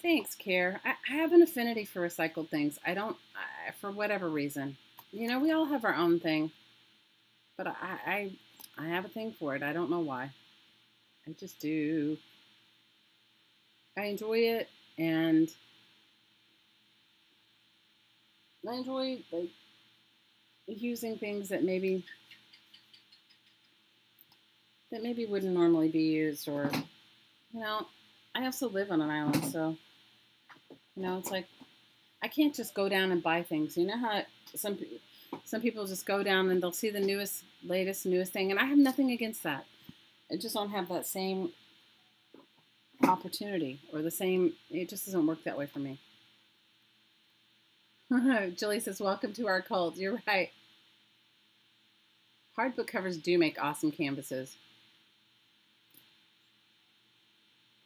Thanks, Care. I have an affinity for recycled things. For whatever reason. You know, we all have our own thing. But I have a thing for it. I don't know why. I just do. I enjoy it, and I enjoy, like, using things that maybe wouldn't normally be used, or, you know, I also live on an island, so, you know, it's like, I can't just go down and buy things. You know how some people just go down and they'll see the latest thing, and I have nothing against that. I just don't have that same opportunity, or it just doesn't work that way for me. Julie says, welcome to our cult. You're right. Hard book covers do make awesome canvases.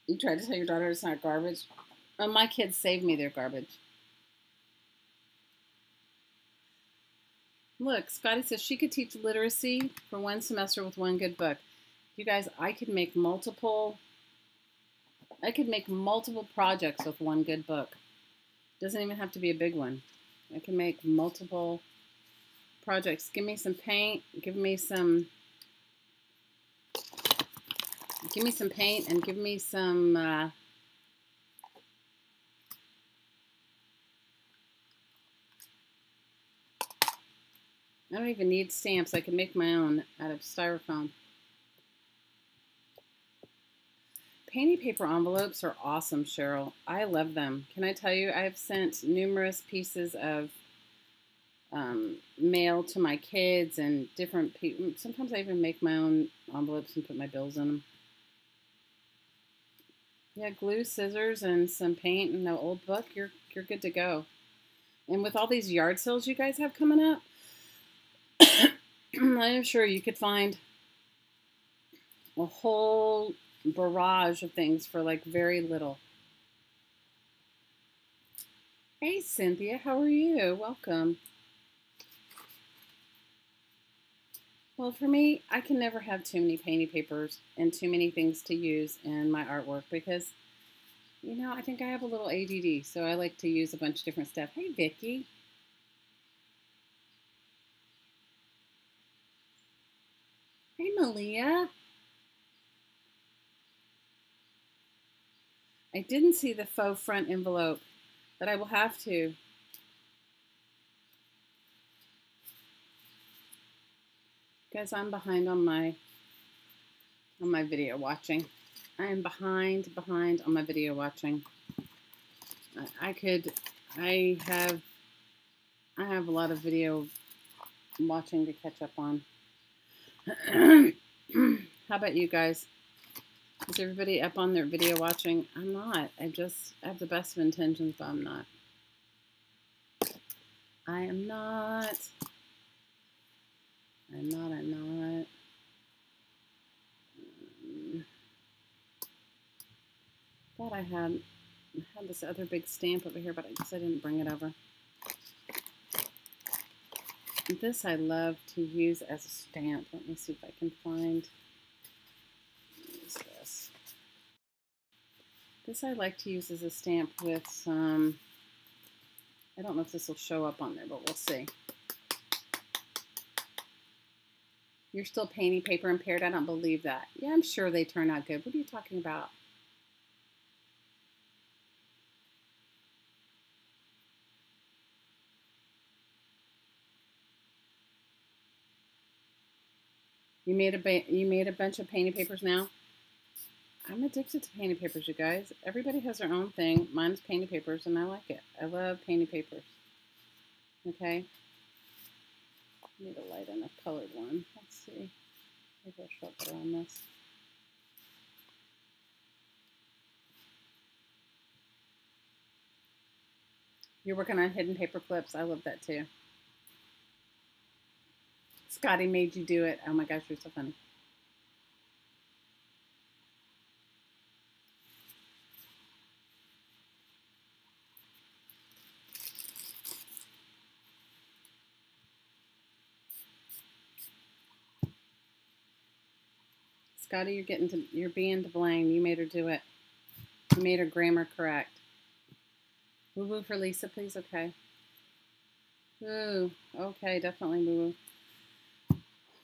You tried to tell your daughter it's not garbage? Oh, my kids saved me their garbage. Look, Scotty says she could teach literacy for one semester with one good book. You guys, I could make multiple projects with one good book. Doesn't even have to be a big one. I can make multiple projects. Give me some paint. Give me some paint, and give me some I don't even need stamps. I can make my own out of styrofoam. Painty paper envelopes are awesome, Cheryl. I love them. Can I tell you, I've sent numerous pieces of mail to my kids and different people. Sometimes I even make my own envelopes and put my bills in them. Yeah, glue, scissors, and some paint and an old book. You're good to go. And with all these yard sales you guys have coming up, I'm sure you could find a whole barrage of things for like very little. Hey, Cynthia, how are you? Welcome. Well, for me, I can never have too many painty papers and too many things to use in my artwork because, you know, I think I have a little ADD, so I like to use a bunch of different stuff. Hey, Vicky. Hey, Malia. I didn't see the faux front envelope, but I will have to. Guys, I'm behind on my video watching. I am behind on my video watching. I have a lot of video watching to catch up on. How about you guys? Is everybody up on their video watching? I'm not. I have the best of intentions, but I'm not. I am not. I'm not. Thought I had this other big stamp over here, but I guess I didn't bring it over. This I love to use as a stamp. Let me see if I can find this guy. This I like to use as a stamp with some, I don't know if this will show up on there, but we'll see. You're still painting paper impaired? I don't believe that. Yeah, I'm sure they turn out good. What are you talking about? You made a bunch of painting papers now? I'm addicted to painting papers, you guys. Everybody has their own thing. Mine's painting papers, and I like it. I love painting papers. Okay. I need a light and a colored one. Let's see. Maybe I'll show up better on this. You're working on hidden paper clips. I love that too. Scotty made you do it. Oh my gosh, you're so funny. Scotty, you're being to blame. You made her do it. You made her grammar correct. Woo woo for Lisa, please. Okay. Ooh, okay, definitely woo woo.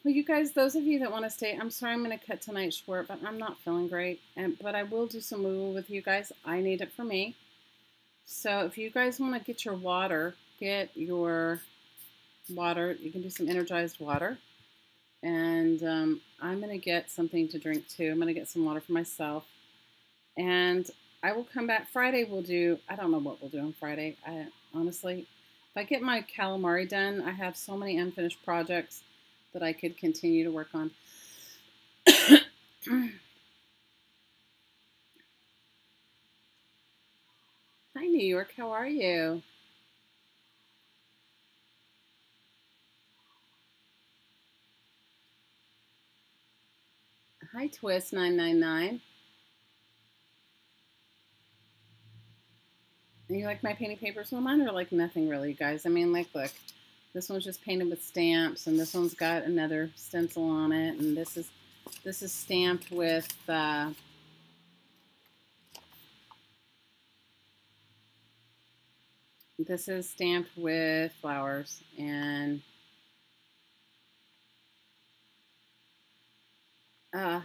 Well, you guys, those of you that want to stay, I'm sorry I'm going to cut tonight short, but I'm not feeling great. But I will do some woo woo with you guys. I need it for me. So if you guys want to get your water, you can do some energized water. And I'm going to get something to drink too. I'm going to get some water for myself. And I will come back. Friday we'll do, I don't know what we'll do on Friday. Honestly, if I get my calamari done, I have so many unfinished projects that I could continue to work on. Hi, New York. How are you? Hi, Twist999. And you like my painting papers? Well, mine are like nothing really, you guys. I mean, like, look. This one's just painted with stamps, and this one's got another stencil on it, and this is stamped with this is stamped with flowers. And hi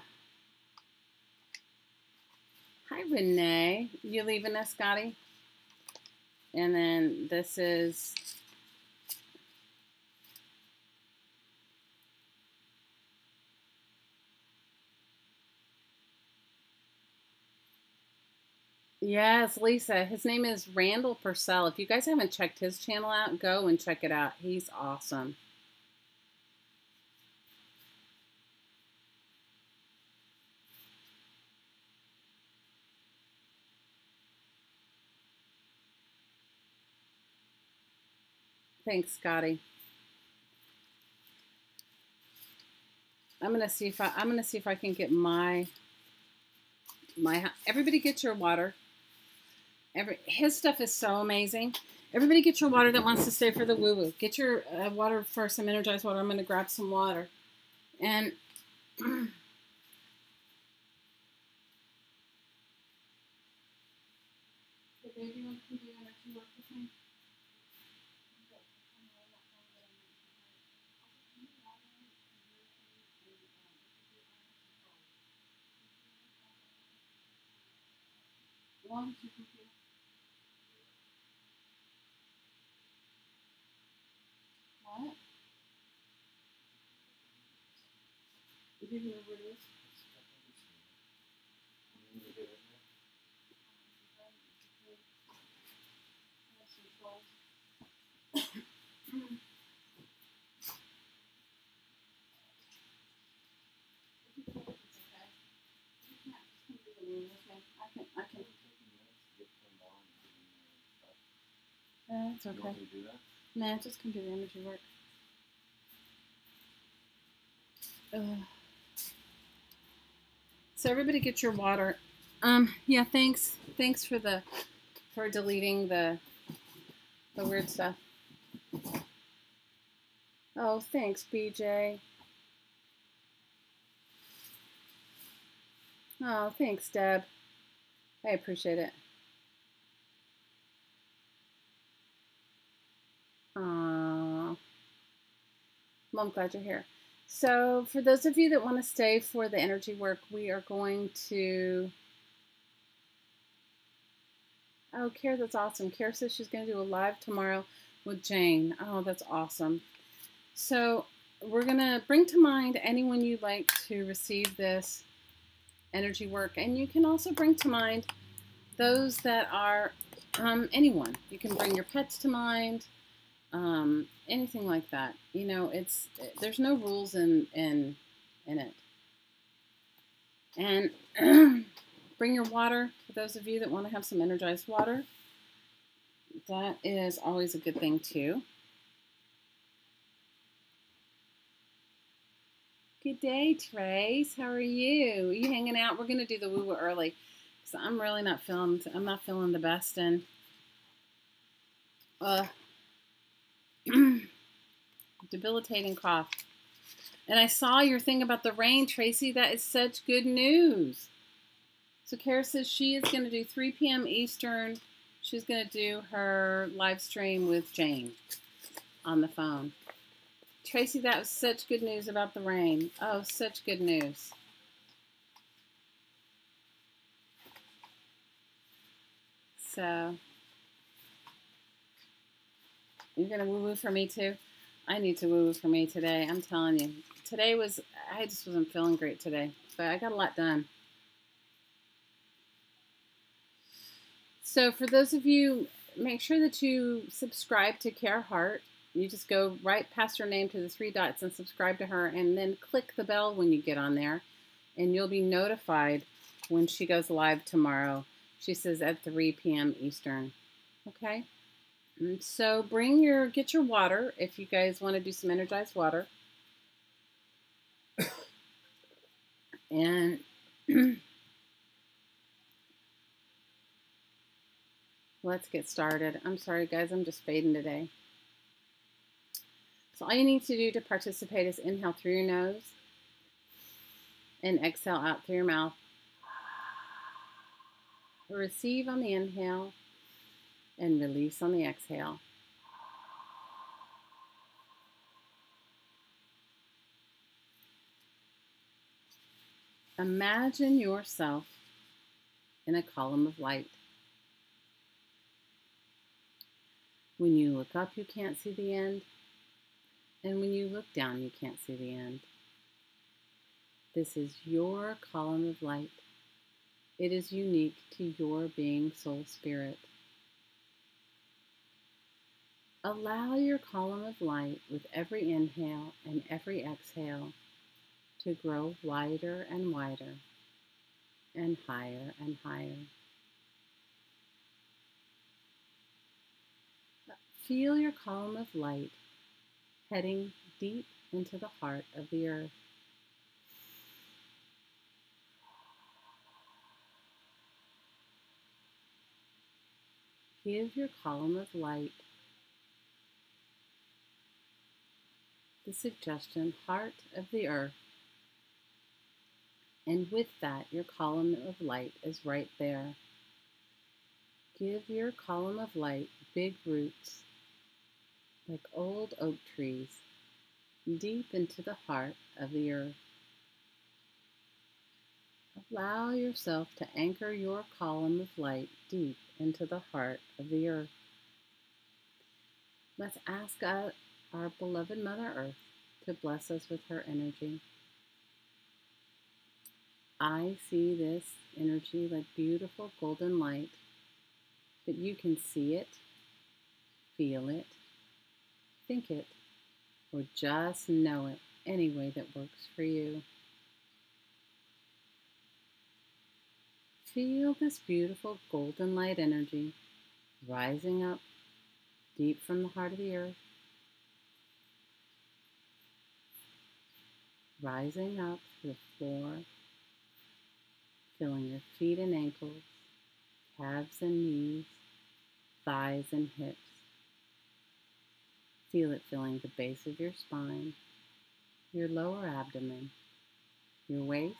Renee, you leaving us, Scotty? And then this is yes, Lisa. His name is Randall Purcell. If you guys haven't checked his channel out, go and check it out. He's awesome. Thanks, Scotty. I'm gonna see if I can get my everybody get your water. His stuff is so amazing. Everybody get your water that wants to stay for the woo woo. Get your water for some energized water. I'm gonna grab some water. And baby, want to do energy work with me? What? You didn't know where it is? I can. That's okay. Nah, just come do the energy work. So everybody get your water. Yeah, thanks for deleting the weird stuff. Oh, thanks, BJ. Oh, thanks, Deb. I appreciate it. Aww. Well, I'm glad you're here. So for those of you that want to stay for the energy work, we are going to... Oh, Kara, that's awesome. Kara says she's going to do a live tomorrow with Jane. Oh, that's awesome. So we're going to bring to mind anyone you'd like to receive this energy work. And you can also bring to mind those that are anyone. You can bring your pets to mind, anything like that. You know, there's no rules in it. And bring your water for those of you that want to have some energized water. That is always a good thing too. Good day, Trace. How are you? Are you hanging out? We're gonna do the woo-woo early, so I'm really not feeling. I'm not feeling the best, and debilitating cough. And I saw your thing about the rain, Tracy. That is such good news. So Kara says she is going to do 3 p.m. Eastern. She's going to do her live stream with Jane on the phone. Tracy, that was such good news about the rain. Oh, such good news. So, you're going to woo-woo for me too? I need to woo-woo for me today. I'm telling you. I just wasn't feeling great today. But I got a lot done. So for those of you, make sure that you subscribe to Kara Hart. You just go right past her name to the 3 dots and subscribe to her, and then click the bell when you get on there, and you'll be notified when she goes live tomorrow. She says at 3 p.m. Eastern. Okay? And so get your water if you guys want to do some energized water. And let's get started. I'm sorry, guys. I'm just fading today. So all you need to do to participate is inhale through your nose and exhale out through your mouth. Receive on the inhale and release on the exhale. Imagine yourself in a column of light. When you look up, you can't see the end. And when you look down, you can't see the end. This is your column of light. It is unique to your being, soul, spirit. Allow your column of light with every inhale and every exhale to grow wider and wider and higher and higher. Feel your column of light heading deep into the heart of the earth. Give your column of light the suggestion, heart of the earth. And with that, your column of light is right there. Give your column of light big roots, like old oak trees, deep into the heart of the earth. Allow yourself to anchor your column of light deep into the heart of the earth. Let's ask our beloved Mother Earth to bless us with her energy. I see this energy like beautiful golden light, but you can see it, feel it, think it, or just know it any way that works for you. Feel this beautiful golden light energy rising up deep from the heart of the earth, rising up to the floor, filling your feet and ankles, calves and knees, thighs and hips. Feel it filling the base of your spine, your lower abdomen, your waist,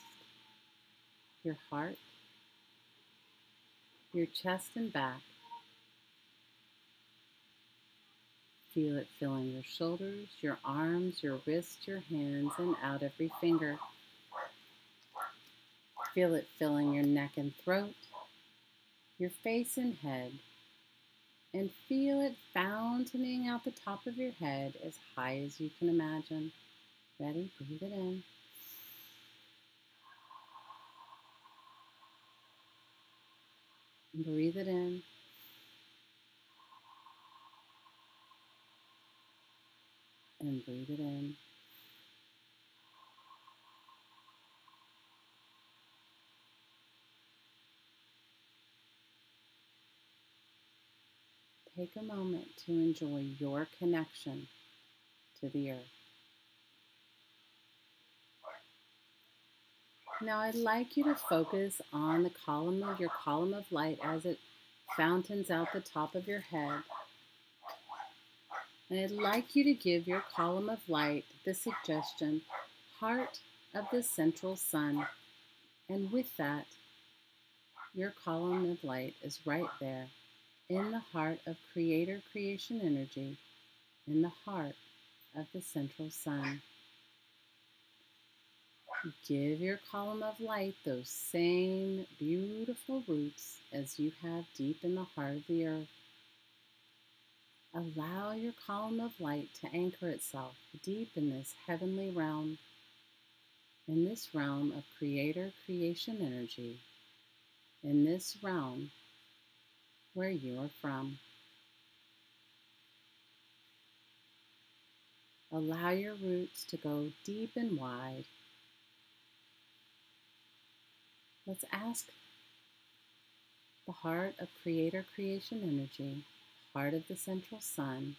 your heart, your chest and back. Feel it filling your shoulders, your arms, your wrists, your hands, and out every finger. Feel it filling your neck and throat, your face and head, and feel it fountaining out the top of your head as high as you can imagine. Ready? Breathe it in. And breathe it in. And breathe it in. Take a moment to enjoy your connection to the earth. Now I'd like you to focus on the column of your column of light as it fountains out the top of your head. And I'd like you to give your column of light the suggestion, heart of the central sun. And with that, your column of light is right there in the heart of creator creation energy, in the heart of the central sun. Give your column of light those same beautiful roots as you have deep in the heart of the earth. Allow your column of light to anchor itself deep in this heavenly realm, in this realm of creator creation energy, in this realm where you are from. Allow your roots to go deep and wide. Let's ask the heart of creator creation energy, heart of the central sun,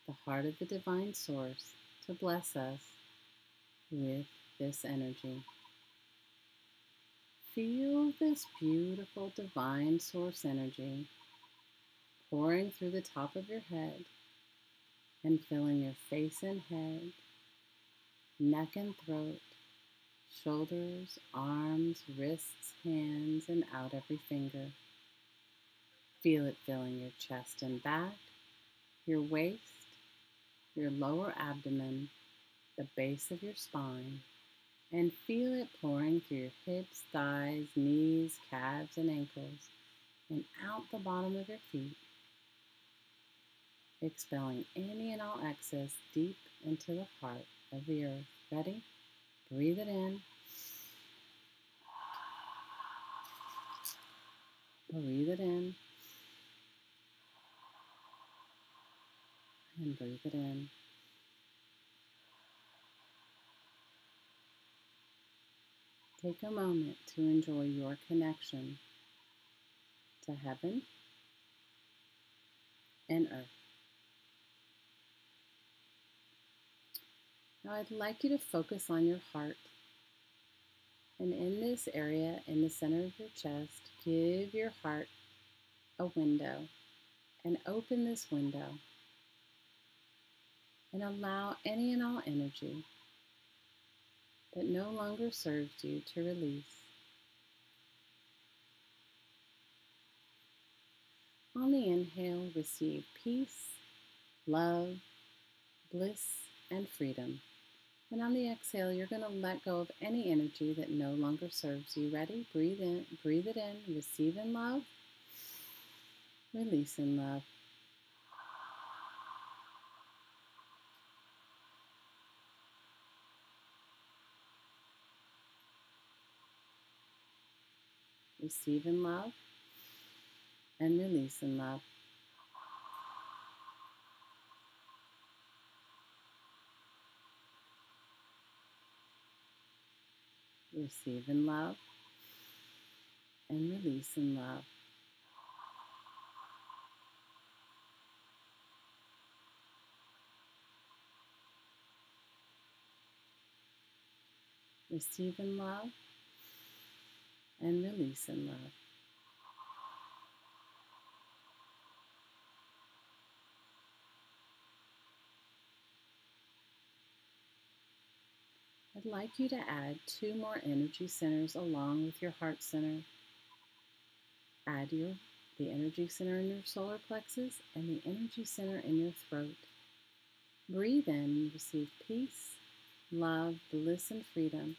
the heart of the divine source, to bless us with this energy. Feel this beautiful divine source energy pouring through the top of your head and filling your face and head, neck and throat, shoulders, arms, wrists, hands, and out every finger. Feel it filling your chest and back, your waist, your lower abdomen, the base of your spine, and feel it pouring through your hips, thighs, knees, calves, and ankles, and out the bottom of your feet, expelling any and all excess deep into the heart of the earth. Ready? Breathe it in. Breathe it in. And breathe it in. Take a moment to enjoy your connection to heaven and earth. Now I'd like you to focus on your heart. And in this area, in the center of your chest, give your heart a window and open this window and allow any and all energy that no longer serves you to release. On the inhale, receive peace, love, bliss, and freedom. And on the exhale, you're going to let go of any energy that no longer serves you. Ready? Breathe in, breathe it in, receive in love, release in love. Receive in love and release in love. Receive in love and release in love. Receive in love and release in love. I'd like you to add 2 more energy centers along with your heart center. add the energy center in your solar plexus and the energy center in your throat. Breathe in and receive peace, love, bliss, and freedom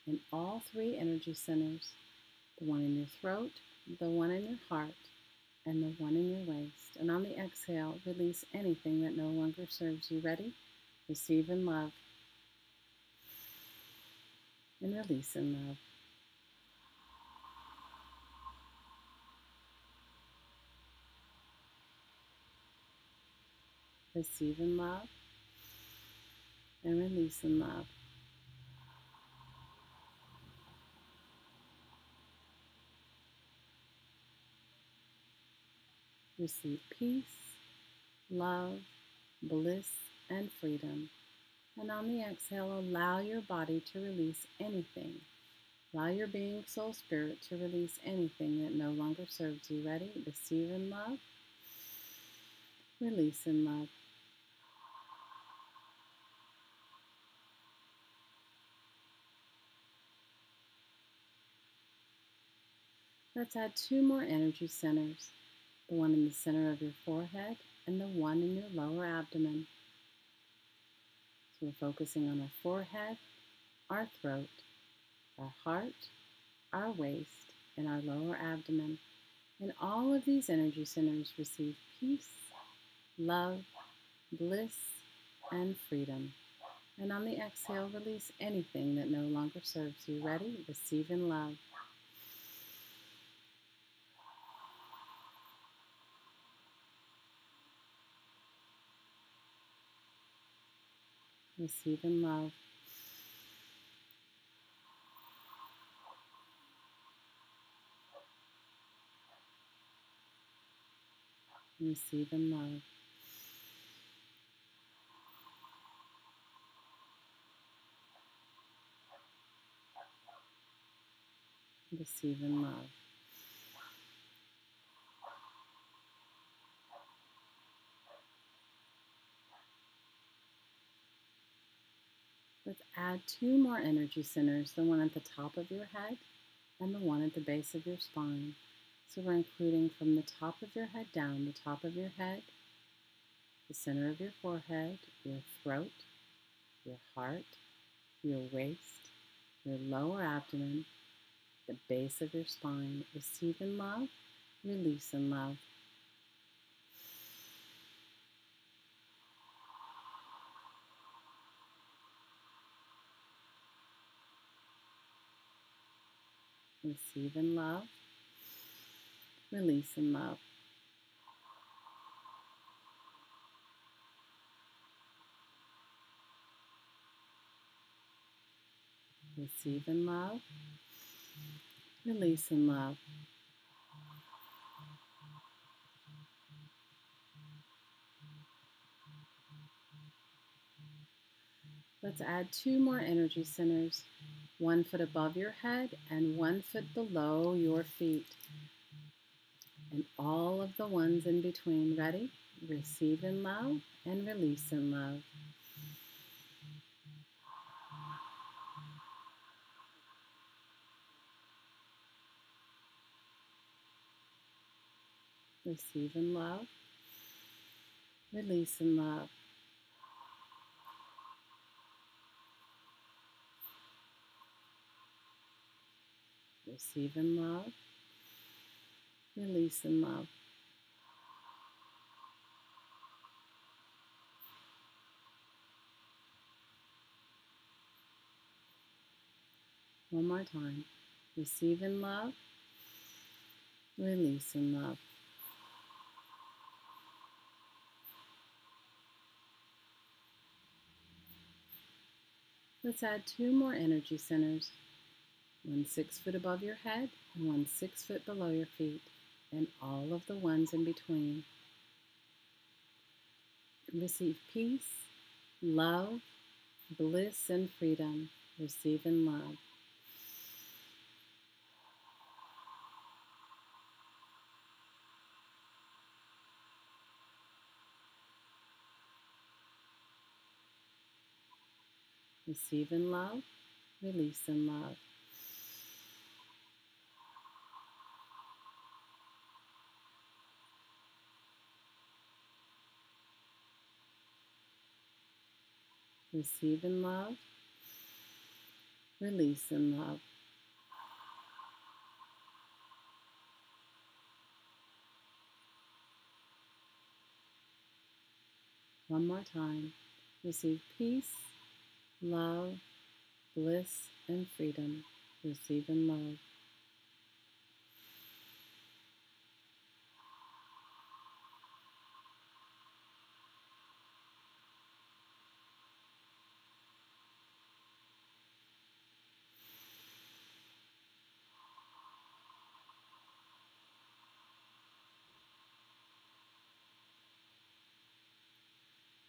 in all three energy centers, the one in your throat, the one in your heart, and the one in your waist. And on the exhale, release anything that no longer serves you. Ready? Receive in love and release in love. Receive in love and release in love. Receive peace, love, bliss, and freedom. And on the exhale, allow your body to release anything. Allow your being, soul, spirit to release anything that no longer serves you. Ready? Receive in love, release in love. Let's add two more energy centers, the one in the center of your forehead and the one in your lower abdomen. So we're focusing on our forehead, our throat, our heart, our waist, and our lower abdomen. And all of these energy centers receive peace, love, bliss, and freedom. And on the exhale, release anything that no longer serves you. Ready? Receive in love. Receive in love. Receive in love. Receive in love. Let's add two more energy centers, the one at the top of your head and the one at the base of your spine. So we're including from the top of your head down, the top of your head, the center of your forehead, your throat, your heart, your waist, your lower abdomen, the base of your spine. Receive in love, release in love. Receive in love, release in love. Receive in love, release in love. Let's add two more energy centers, 1 foot above your head and 1 foot below your feet. And all of the ones in between. Ready? Receive in love and release in love. Receive in love, release in love. Receive in love, release in love. One more time. Receive in love, release in love. Let's add two more energy centers, 1 6 foot above your head and 1 6 foot below your feet, and all of the ones in between. Receive peace, love, bliss, and freedom. Receive in love. Receive in love, release in love. Receive in love. Release in love. One more time. Receive peace, love, bliss, and freedom. Receive in love.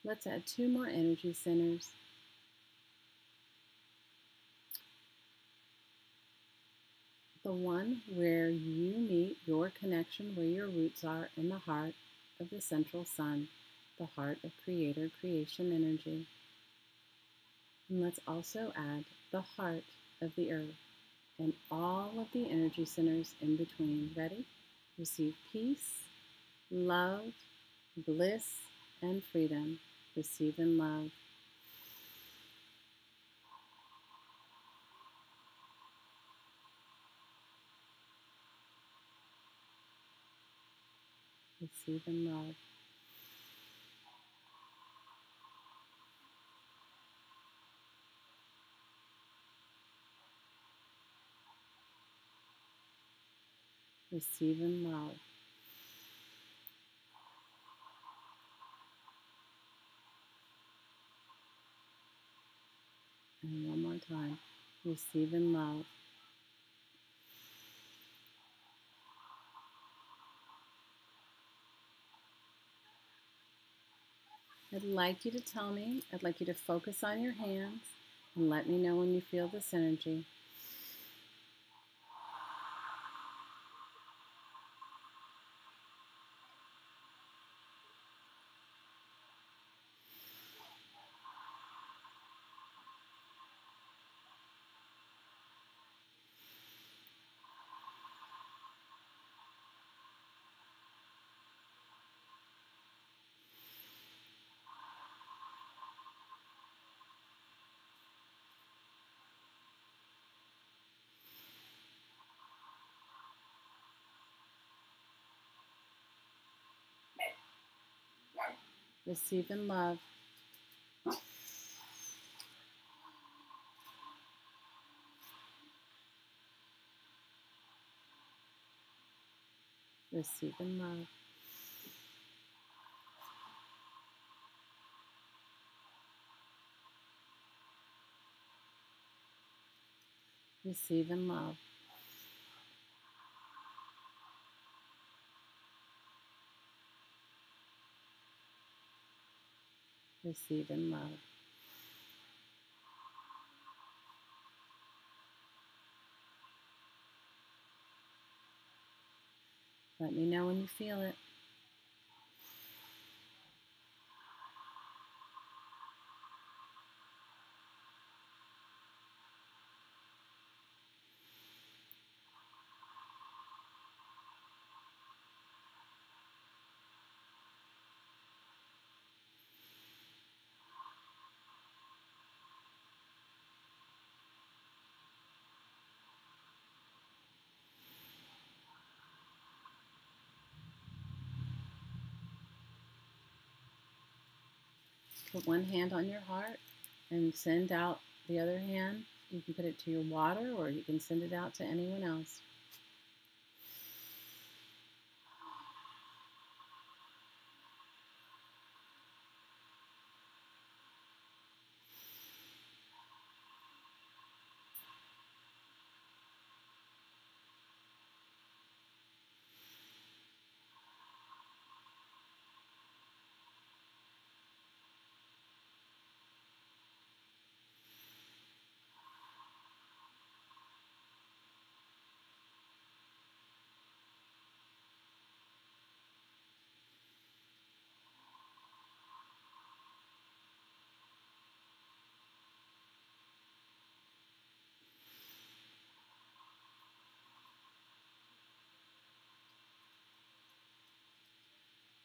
Let's add 2 more energy centers. The one where you meet your connection, where your roots are, in the heart of the central sun, the heart of creator creation energy. And let's also add the heart of the earth and all of the energy centers in between. Ready? Receive peace, love, bliss, and freedom. Receive in love. Receive in love. Receive in love. And one more time. Receive in love. I'd like you to tell me, I'd like you to focus on your hands and let me know when you feel this energy. Receive in love. Receive in love. Receive in love. Receive in love. Let me know when you feel it. Put one hand on your heart and send out the other hand. You can put it to your water or you can send it out to anyone else.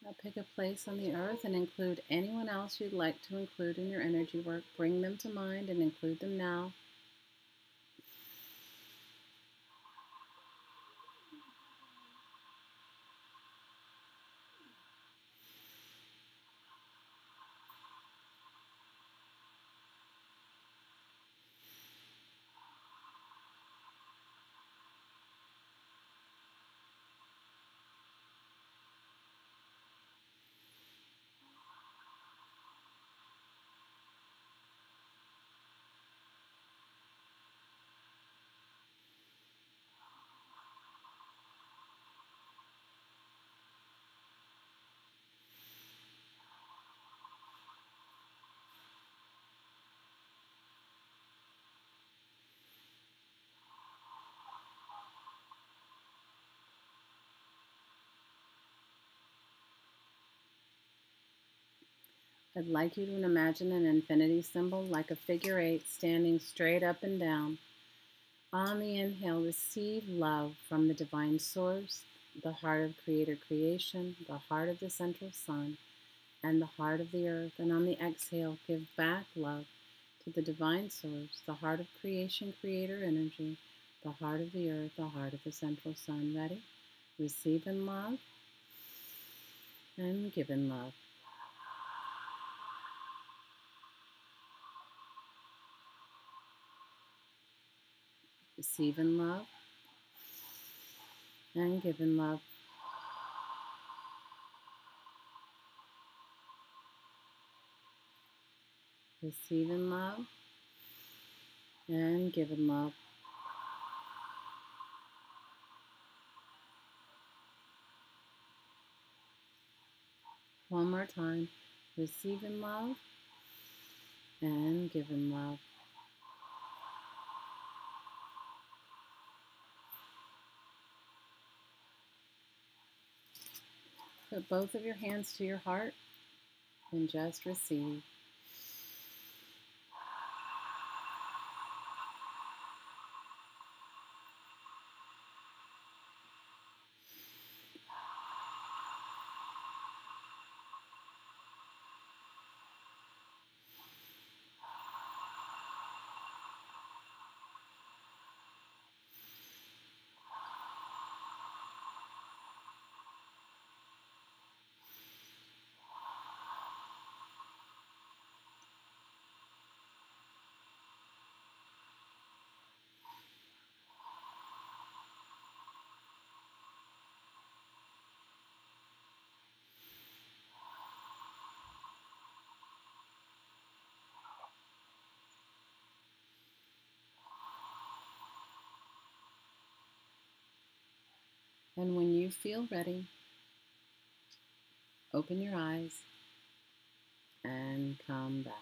Now pick a place on the earth and include anyone else you'd like to include in your energy work. Bring them to mind and include them now. I'd like you to imagine an infinity symbol like a figure 8 standing straight up and down. On the inhale, receive love from the divine source, the heart of creator creation, the heart of the central sun, and the heart of the earth. And on the exhale, give back love to the divine source, the heart of creation creator energy, the heart of the earth, the heart of the central sun. Ready? Receive in love and give in love. Receive in love and give in love. Receive in love and give in love. One more time. Receive in love and give in love. Put both of your hands to your heart and just receive. And when you feel ready, open your eyes and come back.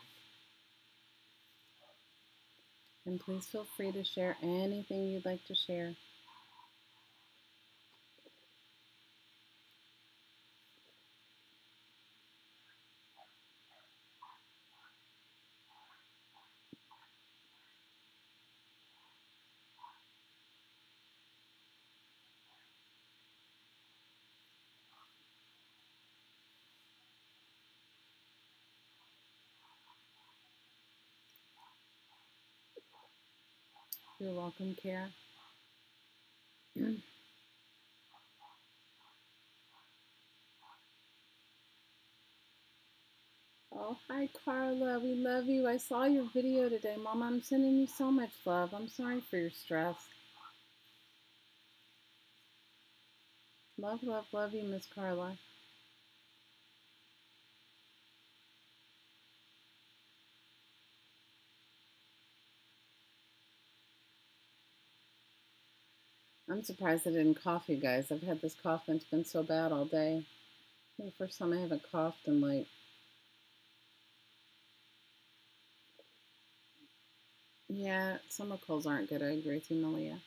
And please feel free to share anything you'd like to share. You're welcome, Kara. Oh, hi, Carla. We love you. I saw your video today, Mama. I'm sending you so much love. I'm sorry for your stress. Love, love, love you, Miss Carla. I'm surprised I didn't cough, you guys. I've had this cough and it's been so bad all day. The first time I haven't coughed in like... Yeah, summer colds aren't good. I agree with you, Malia.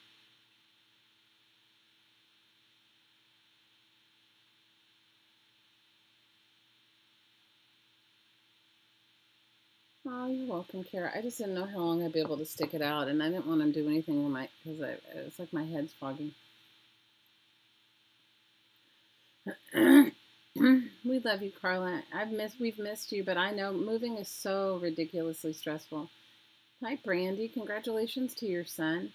Oh, you're welcome, Kara. I just didn't know how long I'd be able to stick it out, and I didn't want to do anything with because it's like my head's foggy. We We love you, Carla. We've missed you, but I know moving is so ridiculously stressful. Hi, Brandy. Congratulations to your son.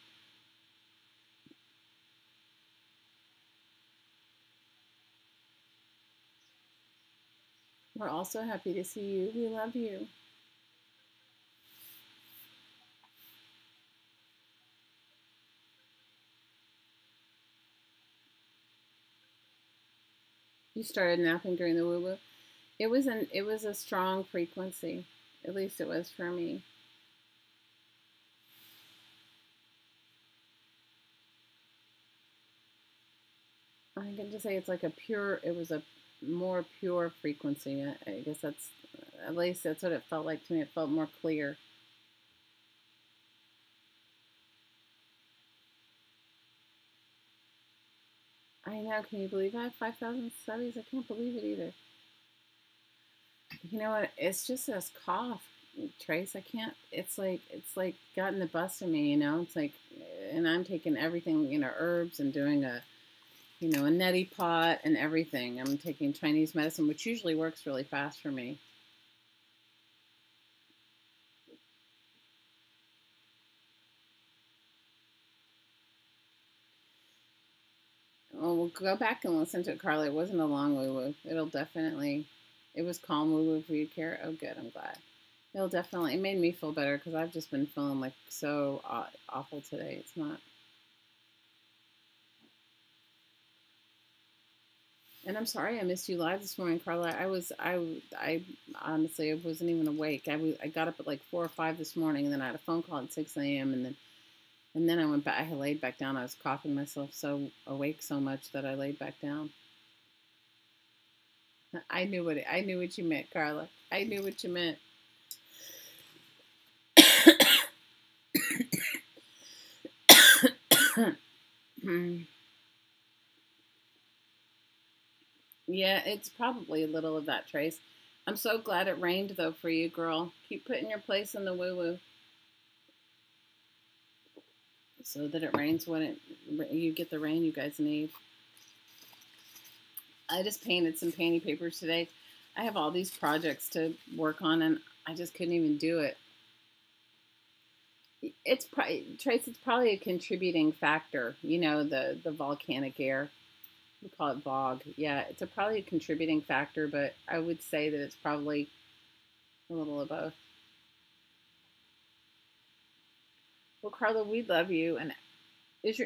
We're also happy to see you. We love you. You started napping during the woo-woo. It was a strong frequency. At least it was for me. I'm going to say it's like it was a more pure frequency. I guess at least that's what it felt like to me. It felt more clear. I know, can you believe I have 5,000 subbies? I can't believe it either. You know what? It's just this cough, Trace. I can't. It's like gotten the bust of me. It's like, and I'm taking everything. Herbs and doing a neti pot and everything. I'm taking Chinese medicine, which usually works really fast for me. Well, we'll go back and listen to it, Carla. It wasn't a long woo-woo. It was calm woo-woo for you, Kara. Oh, good. I'm glad. It made me feel better because I've just been feeling like so awful today. It's not. And I'm sorry I missed you live this morning, Carla. I honestly, I wasn't even awake. I got up at like 4 or 5 this morning, and then I had a phone call at 6 a.m. And then I went back. I laid back down. I was coughing myself so awake so much that I laid back down. I knew what you meant, Carla. I knew what you meant. Yeah, it's probably a little of that, Trace. I'm so glad it rained, though, for you, girl. Keep putting your place in the woo-woo so that it rains when you get the rain you guys need. I just painted some painty papers today. I have all these projects to work on, and I just couldn't even do it. Trace, it's probably a contributing factor. The volcanic air. We call it VOG. Yeah, it's probably a contributing factor, but I would say that it's probably a little of both. Well, Carla, we love you. And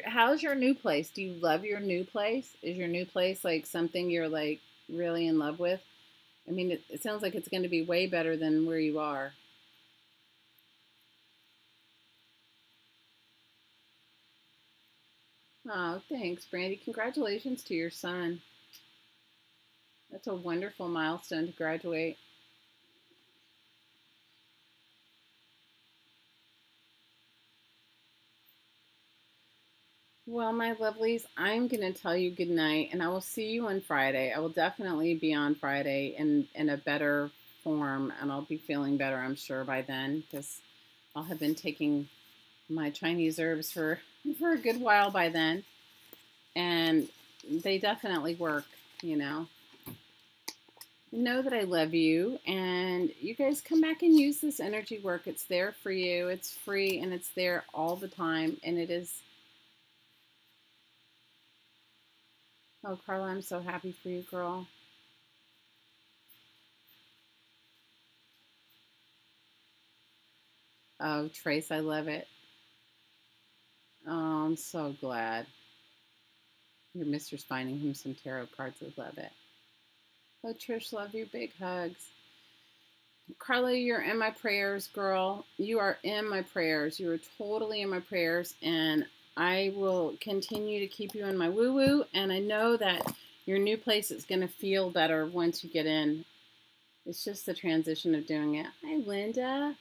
how's your new place? Do you love your new place? Is your new place like something you're like really in love with? I mean, it sounds like it's going to be way better than where you are. Oh, thanks, Brandy. Congratulations to your son. That's a wonderful milestone to graduate. Well, my lovelies, I'm going to tell you good night, and I will see you on Friday. I will definitely be on Friday in a better form, and I'll be feeling better, I'm sure, by then, because I'll have been taking my Chinese herbs for a good while by then, and they definitely work, Know that I love you, and you guys come back and use this energy work. It's there for you. It's free, and it's there all the time, and it is... Oh, Carla, I'm so happy for you, girl. Oh, Trace, I love it. Oh, I'm so glad. Your mister's finding him some tarot cards. I love it. Oh, Trish, love you. Big hugs. Carla, you're in my prayers, girl. You are in my prayers. You are totally in my prayers, and I will continue to keep you in my woo-woo, and I know that your new place is going to feel better once you get in. It's just the transition of doing it. Hi, Linda.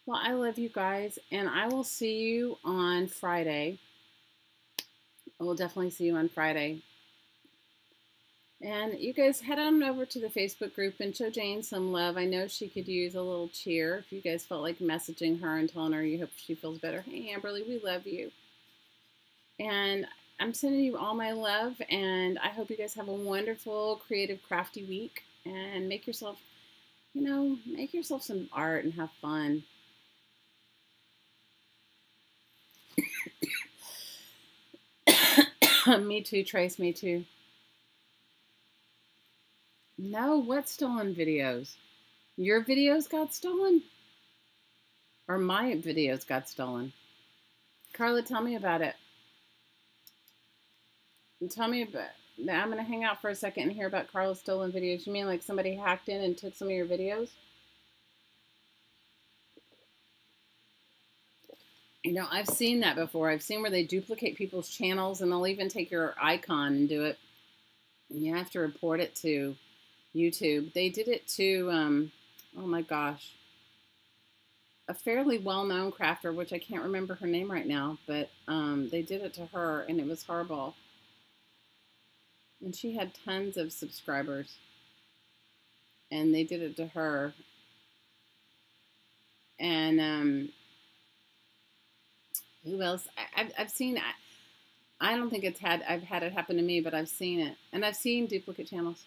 Well, I love you guys, and I will see you on Friday. I will definitely see you on Friday. And you guys head on over to the Facebook group and show Jane some love. I know she could use a little cheer. If you guys felt like messaging her and telling her you hope she feels better. Hey, Amberly, we love you. And I'm sending you all my love, and I hope you guys have a wonderful, creative, crafty week, and make yourself, make yourself some art and have fun. Me too, Trace, me too. No, what stolen videos? Your videos got stolen? Or my videos got stolen? Carla, tell me about it. Tell me about. I'm going to hang out for a second and hear about Carla's stolen videos. You mean like somebody hacked in and took some of your videos? I've seen that before. I've seen where they duplicate people's channels, and they'll even take your icon and do it. And you have to report it to YouTube. They did it to, oh my gosh, a fairly well-known crafter, which I can't remember her name right now, but they did it to her, and it was horrible. And she had tons of subscribers, and they did it to her. And who else? I've seen. I don't think I've had it happen to me, but I've seen it, and I've seen duplicate channels.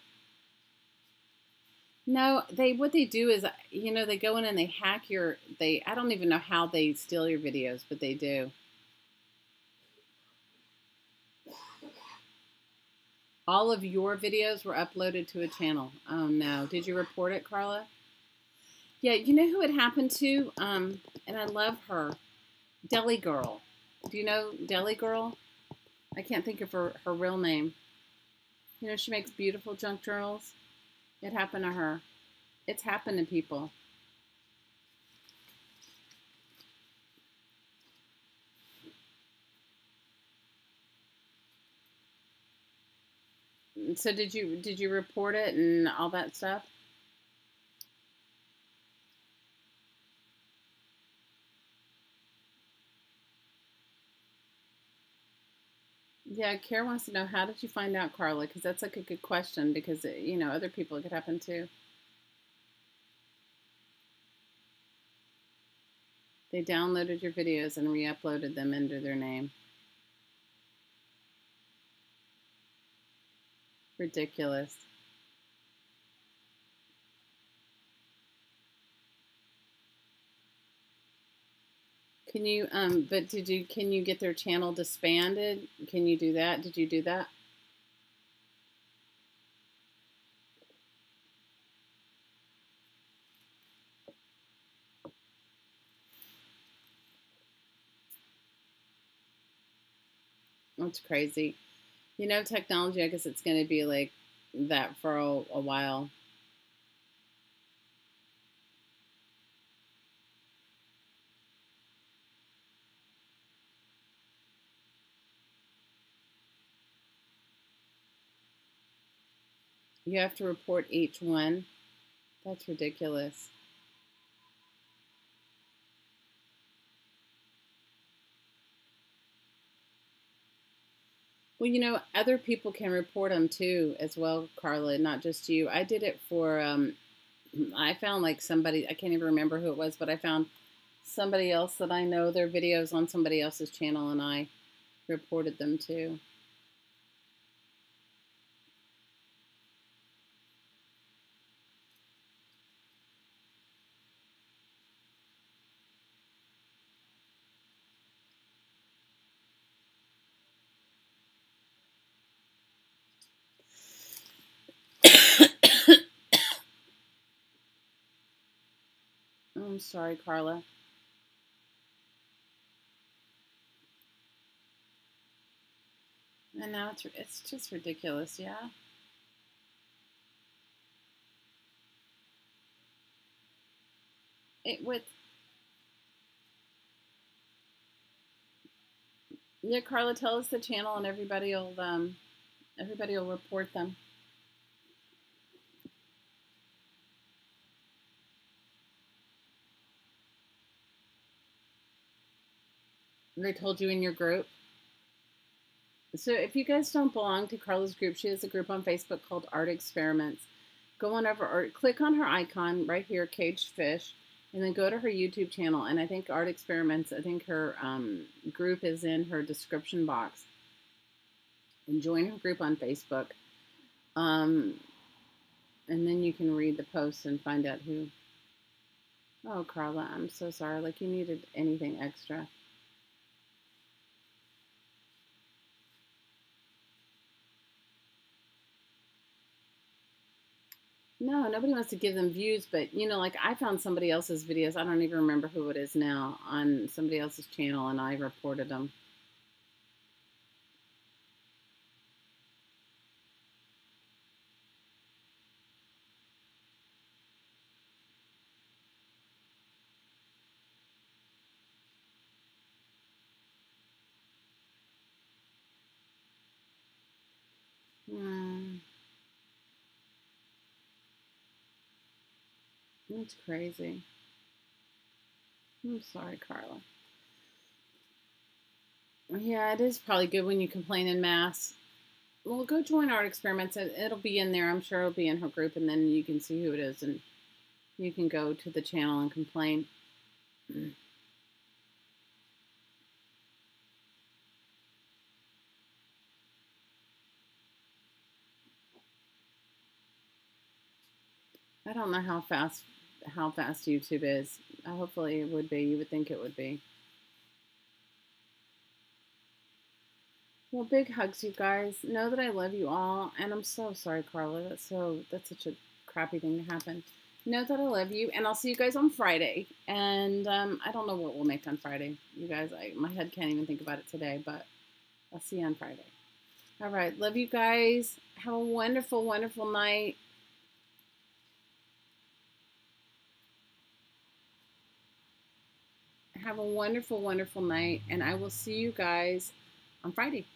No, what they do is, they go in and they hack I don't even know how they steal your videos, but they do. All of your videos were uploaded to a channel. Oh no. Did you report it, Carla? Yeah, you know who it happened to? And I love her. Deli Girl. Do you know Deli Girl? I can't think of her real name. She makes beautiful junk journals. It happened to her. It's happened to people. So did you report it and all that stuff? Yeah, Kara wants to know, how did you find out, Carla? Because that's like a good question, because other people it could happen too. They downloaded your videos and re-uploaded them under their name. Ridiculous. Can you but can you get their channel disbanded? Can you do that? Did you do that? That's crazy. Technology, I guess it's going to be like that for a while. You have to report each one. That's ridiculous. Well, other people can report them too, as well, Carla, not just you. I did it for, I found like somebody, I can't even remember who it was, but I found somebody else that I know, their videos on somebody else's channel, and I reported them too. I'm sorry, Carla. And now it's just ridiculous, yeah. Yeah, Carla, tell us the channel, and everybody will report them. They told you in your group. So if you guys don't belong to Carla's group, she has a group on Facebook called Art Experiments. Go on over, or click on her icon right here, Caged Fish, and then go to her YouTube channel. And I think Art Experiments, I think her group is in her description box. and join her group on Facebook. And then you can read the posts and find out who. Oh, Carla, I'm so sorry. Like you needed anything extra. No, nobody wants to give them views, but you know, like I found somebody else's videos. I don't even remember who it is now on somebody else's channel, and I reported them. That's crazy. I'm sorry, Carla. Yeah, it is probably good when you complain in mass. Well, go join Art Experiments. It'll be in there. I'm sure it'll be in her group, and then you can see who it is, and you can go to the channel and complain. I don't know how fast YouTube is. Hopefully it would be. You would think it would be. Well, big hugs, you guys. Know that I love you all, and I'm so sorry, Carla. That's such a crappy thing to happen. Know that I love you, and I'll see you guys on Friday. And I don't know what we'll make on Friday, you guys. My head can't even think about it today, but I'll see you on Friday. All right, love you guys. Have a wonderful, wonderful night. Have a wonderful, wonderful night, and I will see you guys on Friday.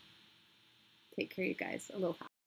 Take care, you guys. Aloha.